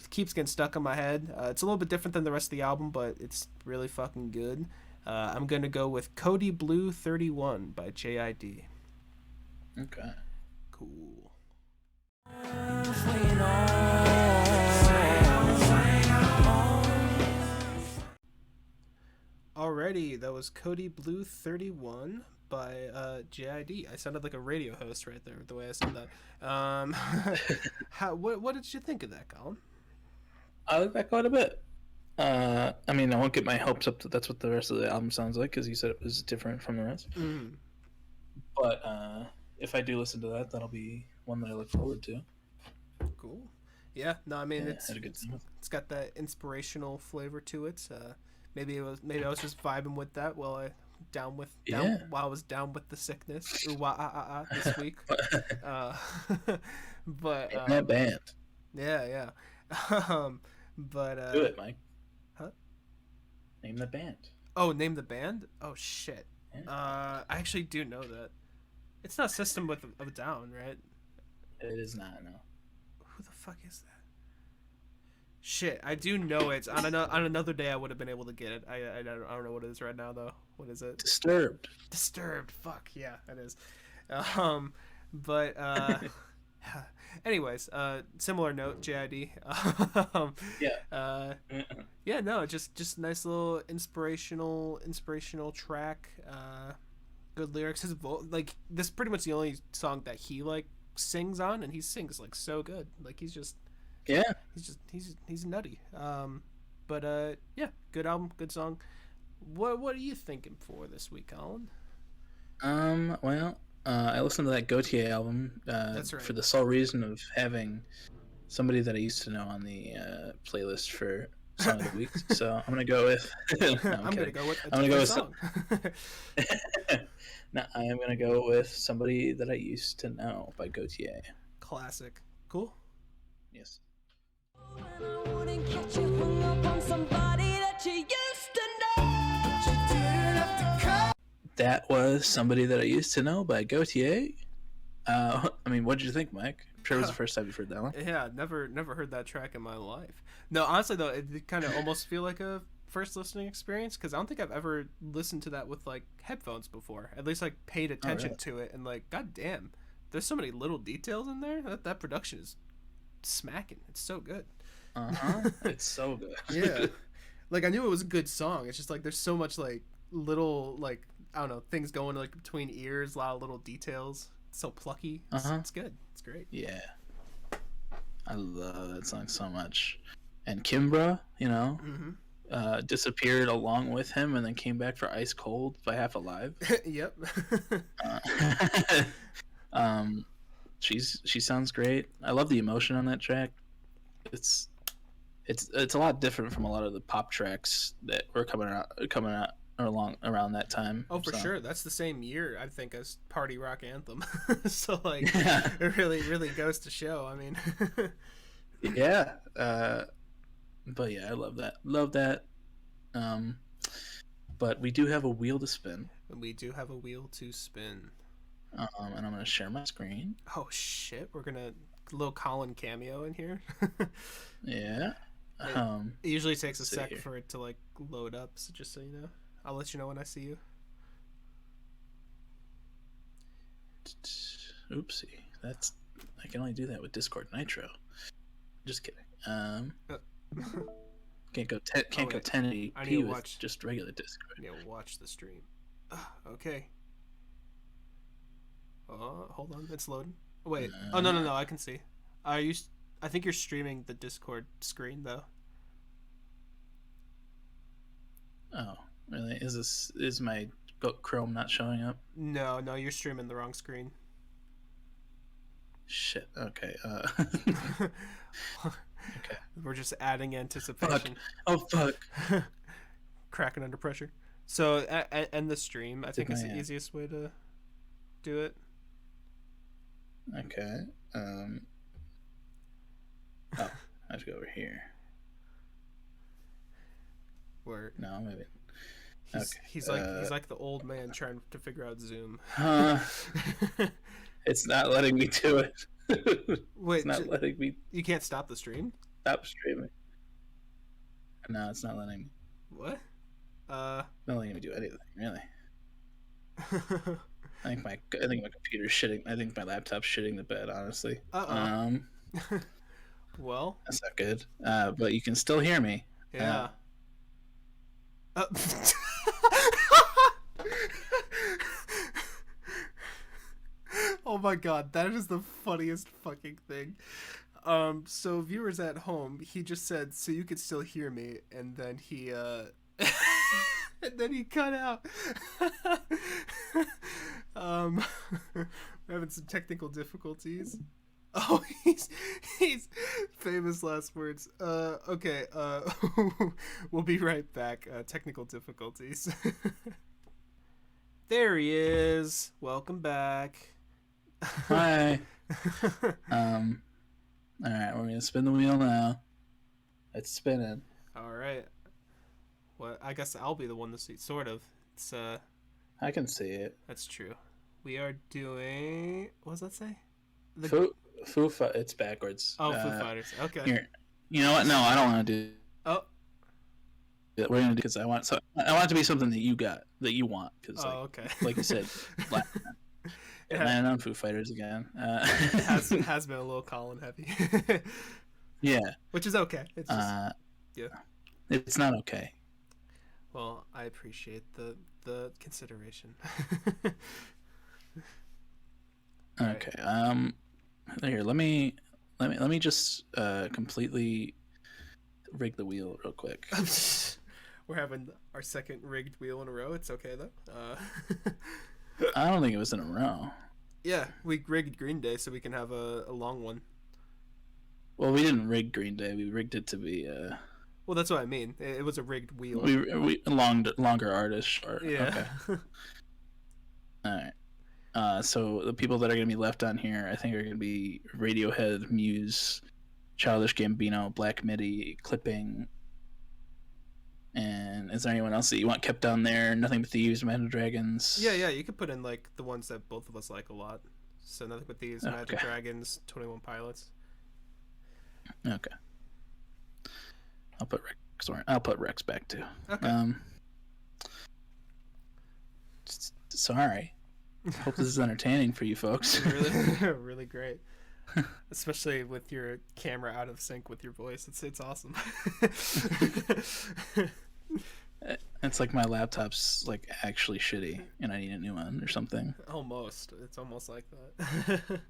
keeps getting stuck in my head. It's a little bit different than the rest of the album, but it's really fucking good. I'm gonna go with Cody Blue 31 by JID. Okay. Cool. Alrighty, that was Cody Blue 31 by JID. I sounded like a radio host right there with the way I said that. What did you think of that, Colin? I like that quite a bit. I mean, I won't get my hopes up that that's what the rest of the album sounds like, because you said it was different from the rest. Mm. But if I do listen to that, that'll be one that I look forward to. Cool. Yeah, no, I mean, it's got that inspirational flavor to it. Maybe I was just vibing with that while I was down with the sickness this week. But that band. Yeah. But Do it, Mike. huh? Name the band. Oh, name the band? Oh shit. Yeah. I actually do know that. It's not System of a Down, right? It is not, no. Who the fuck is that? Shit, I do know it. On another day, I would have been able to get it. I don't know what it is right now though. What is it? Disturbed. Disturbed. Fuck yeah, it is. But anyways, similar note, JID. Yeah. Yeah, no, just nice little inspirational track. Good lyrics. His like this is pretty much the only song that he like sings on, and he sings like so good. Like Yeah. he's nutty. But yeah, good album, good song. What are you thinking for this week, Colin? Well, I listened to that Gautier album That's right. for the sole reason of having somebody that I used to know on the playlist for Song of the Week. So I'm gonna go with. No, I'm gonna go with. I'm gonna go with song. No, I am gonna go with Somebody That I Used to Know by Gautier. Classic. Cool. Yes. That was Somebody That I Used to Know by Gautier. I mean, what did you think, Mike? I'm sure it was the first time you've heard that one. Yeah, never heard that track in my life. No, honestly though, it kind of almost feel like a first listening experience because I don't think I've ever listened to that with like headphones before. At least like paid attention to it and like, god damn, there's so many little details in there. That production is smacking. It's so good. It's so good. Yeah, like I knew it was a good song. It's just like there's so much like little like I don't know things going like between ears, a lot of little details. It's so plucky. It's good. It's great. Yeah, I love that song so much. And Kimbra, disappeared along with him and then came back for Ice Cold by Half Alive. Yep. She sounds great. I love the emotion on that track. It's a lot different from a lot of the pop tracks that were coming out around that time. Oh, for sure. That's the same year, I think, as Party Rock Anthem. So, like, it really goes to show. I mean, yeah. But yeah, I love that. Love that. But we do have a wheel to spin. We do have a wheel to spin. And I'm gonna share my screen. Oh shit! We're gonna little Colin cameo in here. Yeah. It usually takes a sec for it to like load up. So just so you know, I'll let you know when I see you. Oopsie. I can only do that with Discord Nitro. Just kidding. Can't go 1080p with just regular Discord. Yeah, watch the stream. Okay. Hold on, it's loading. Wait. Oh no, I can see. I think you're streaming the Discord screen though. Oh, really? Is my Chrome not showing up? No, you're streaming the wrong screen. Shit. Okay. Okay. We're just adding anticipation. Fuck. Oh fuck. Cracking under pressure. So end the stream. I think it's the easiest way to do it. Okay. Oh, I have to go over here. Where? No, maybe. He's like the old man trying to figure out Zoom. It's not letting me do it. Wait, it's not letting me. You can't stop the stream? Stop streaming. No, it's not letting me. What? Not letting me do anything, really. I think my computer's shitting. I think my laptop's shitting the bed, honestly. Well, that's not good. But you can still hear me. Yeah. Oh my god, that is the funniest fucking thing. So viewers at home, he just said, "So you could still hear me," and then he and then he cut out. We're having some technical difficulties. Oh, he's famous last words. Okay. We'll be right back. Technical difficulties. There he is. Welcome back. Hi. All right, we're gonna spin the wheel now. It's spinning. All right. Well, I guess I'll be the one to see. Sort of. It's I can see it. That's true. We are doing. What does that say? It's backwards. Oh, Foo Fighters. Okay. Here, you know what? No, I don't want to do. Oh. We're gonna do because I want it to be something that you want. Cause, okay. Like you said, landing on Foo Fighters again. It has been a little Colin heavy. Yeah. Which is okay. It's just, yeah. It's not okay. Well, I appreciate the consideration. Okay. Right. Here, let me just completely rig the wheel real quick. We're having our second rigged wheel in a row. It's okay though. I don't think it was in a row. Yeah, we rigged Green Day so we can have a long one. Well, we didn't rig Green Day. We rigged it to be. Well, that's what I mean. It was a rigged wheel. We longer artist short. Yeah. Okay. All right. So the people that are going to be left on here, I think, are going to be Radiohead, Muse, Childish Gambino, Black Midi, Clipping. And is there anyone else that you want kept on there? Nothing But Thieves, Imagine Dragons. Yeah. You could put in like the ones that both of us like a lot. So Nothing But Thieves, Imagine Dragons, 21 Pilots. Okay. I'll put Rex back too. Okay. Sorry. Hope this is entertaining for you folks. Really, really great. Especially with your camera out of sync with your voice. It's awesome. It's like my laptop's like actually shitty and I need a new one or something. Almost. It's almost like that.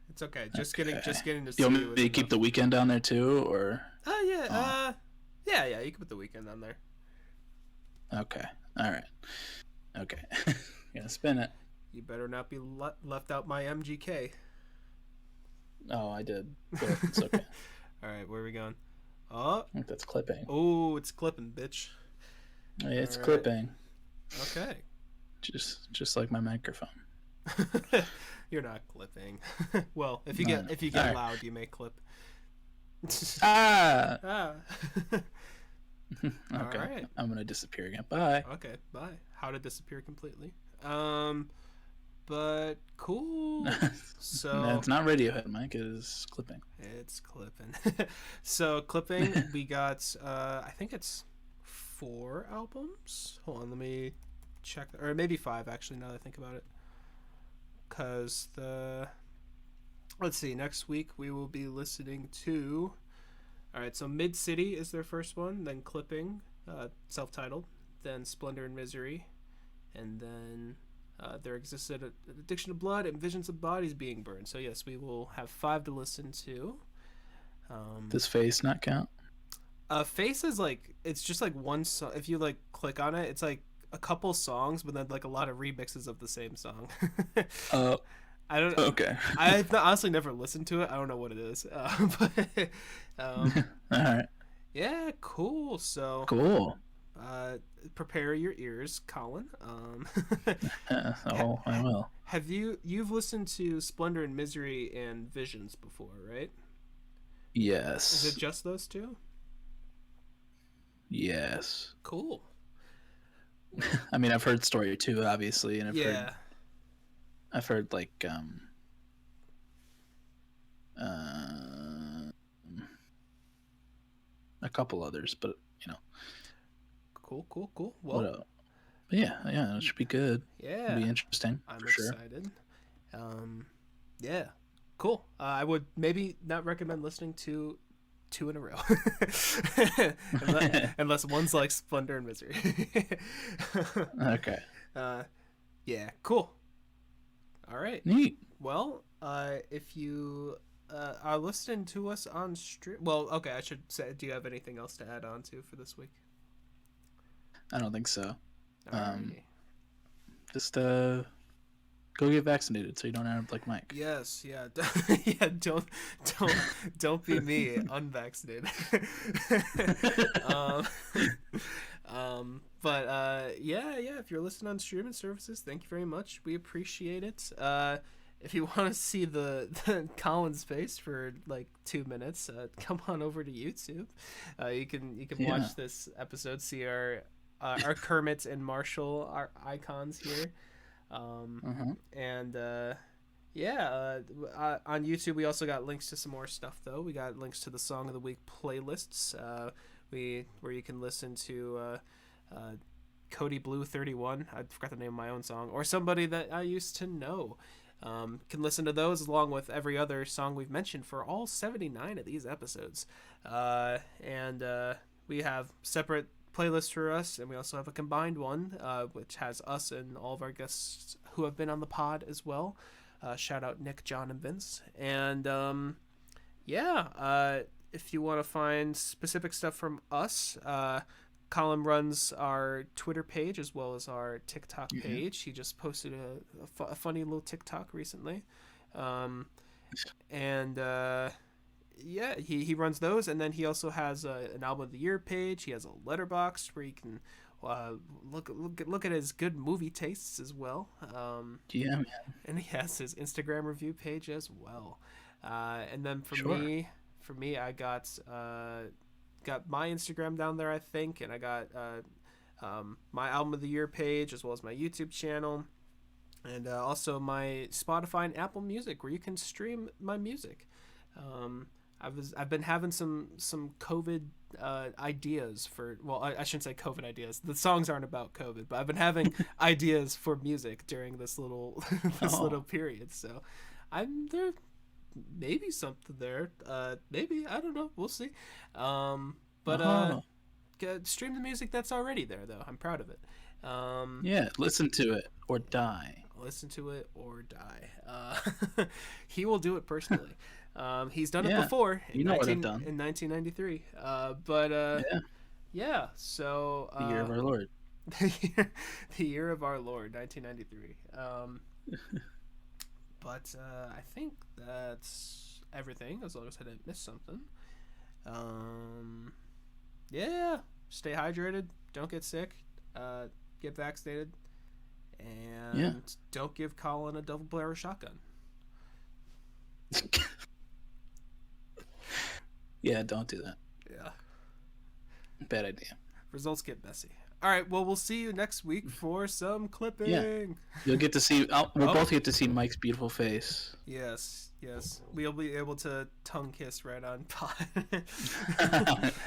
It's okay. Just getting to see. You want me to keep the Weekend down there too, or? Yeah. Yeah. You can put the Weekend on there. Okay. All right. Okay. Gonna spin it. You better not be left out my MGK. Oh, I did. But it's okay. All right, where are we going? Oh, I think that's clipping. Oh, it's clipping, bitch. It's clipping. Okay. Just like my microphone. You're not clipping. Well, if you get loud, you may clip. Okay. Right. I'm gonna disappear again. Bye. Okay, bye. How to disappear completely. But cool. So no, it's not Radiohead, Mike. It is clipping. It's clipping. So clipping, we got I think it's 4 albums. Hold on, let me check, or maybe 5 actually. Now that I think about it, because let's see. Next week we will be listening to. All right, so Mid City is their first one, then Clipping, self-titled, then Splendor and Misery, and then There Existed an Addiction to Blood and Visions of Bodies Being Burned. So yes, we will have 5 to listen to. Does Face not count? Face is like, it's just like one song. If you like click on it, it's like a couple songs, but then like a lot of remixes of the same song. I don't. Okay. I've honestly never listened to it. I don't know what it is. But all right. Yeah, cool. So cool. Prepare your ears, Colin. I will. You've listened to Splendor and Misery and Visions before, right? Yes. Is it just those 2? Yes. Cool. I mean, I've heard Story 2, obviously, and I've heard like a couple others, but you know. Cool. Well, yeah, it should be good. Yeah, it'll be interesting. I'm for sure. excited. Yeah, cool. I would maybe not recommend listening to 2 in a row, unless one's like Splendor and Misery. Okay. Yeah, cool. All right. Neat. Well, if you are listening to us on stream, well, okay, I should say, do you have anything else to add on to for this week? I don't think so. Right. Just go get vaccinated so you don't end up like Mike. Yes, yeah. Yeah, don't be me, unvaccinated. But yeah, if you're listening on streaming services, thank you very much. We appreciate it. if you want to see the Colin's face for like 2 minutes, come on over to YouTube. You can watch this episode, see our Kermit and Marshall, our icons here, and on YouTube we also got links to some more stuff though. We got links to the Song of the Week playlists, where you can listen to Cody Blue 31. I forgot the name of my own song, or somebody that I used to know. Can listen to those along with every other song we've mentioned for all 79 of these episodes. And we have separate playlists for us, and we also have a combined one, which has us and all of our guests who have been on the pod as well. Shout out Nick, John, and Vince. And if you want to find specific stuff from us, Colin runs our Twitter page as well as our TikTok page. He just posted a funny little TikTok recently. He runs those, and then he also has an Album of the Year page. He has a Letterboxd where you can look at his good movie tastes as well. Man. And he has his Instagram review page as well. And then for me, I got my Instagram down there, I think, and I got my Album of the Year page as well as my YouTube channel, and also my Spotify and Apple Music where you can stream my music. I've been having some COVID ideas for, well, I shouldn't say COVID ideas. The songs aren't about COVID, but I've been having ideas for music during this little little period. So there maybe something there. Maybe, I don't know. We'll see. Stream the music that's already there, though. I'm proud of it. Listen to it or die. Listen to it or die. He will do it personally. He's done it before. What I've done. In 1993. So the year of our Lord. The year of our Lord, 1993. But I think that's everything, as long as I didn't miss something. Stay hydrated. Don't get sick. Get vaccinated. And don't give Colin a double-barrel shotgun. Yeah, don't do that. Yeah. Bad idea. Results get messy. All right, well, we'll see you next week for some clipping. Yeah. You'll get to see, we'll both get to see Mike's beautiful face. Yes. We'll be able to tongue kiss right on pod.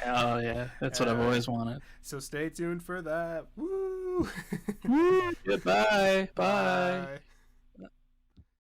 Oh, yeah. That's what I've always wanted. So stay tuned for that. Woo! Goodbye. Bye.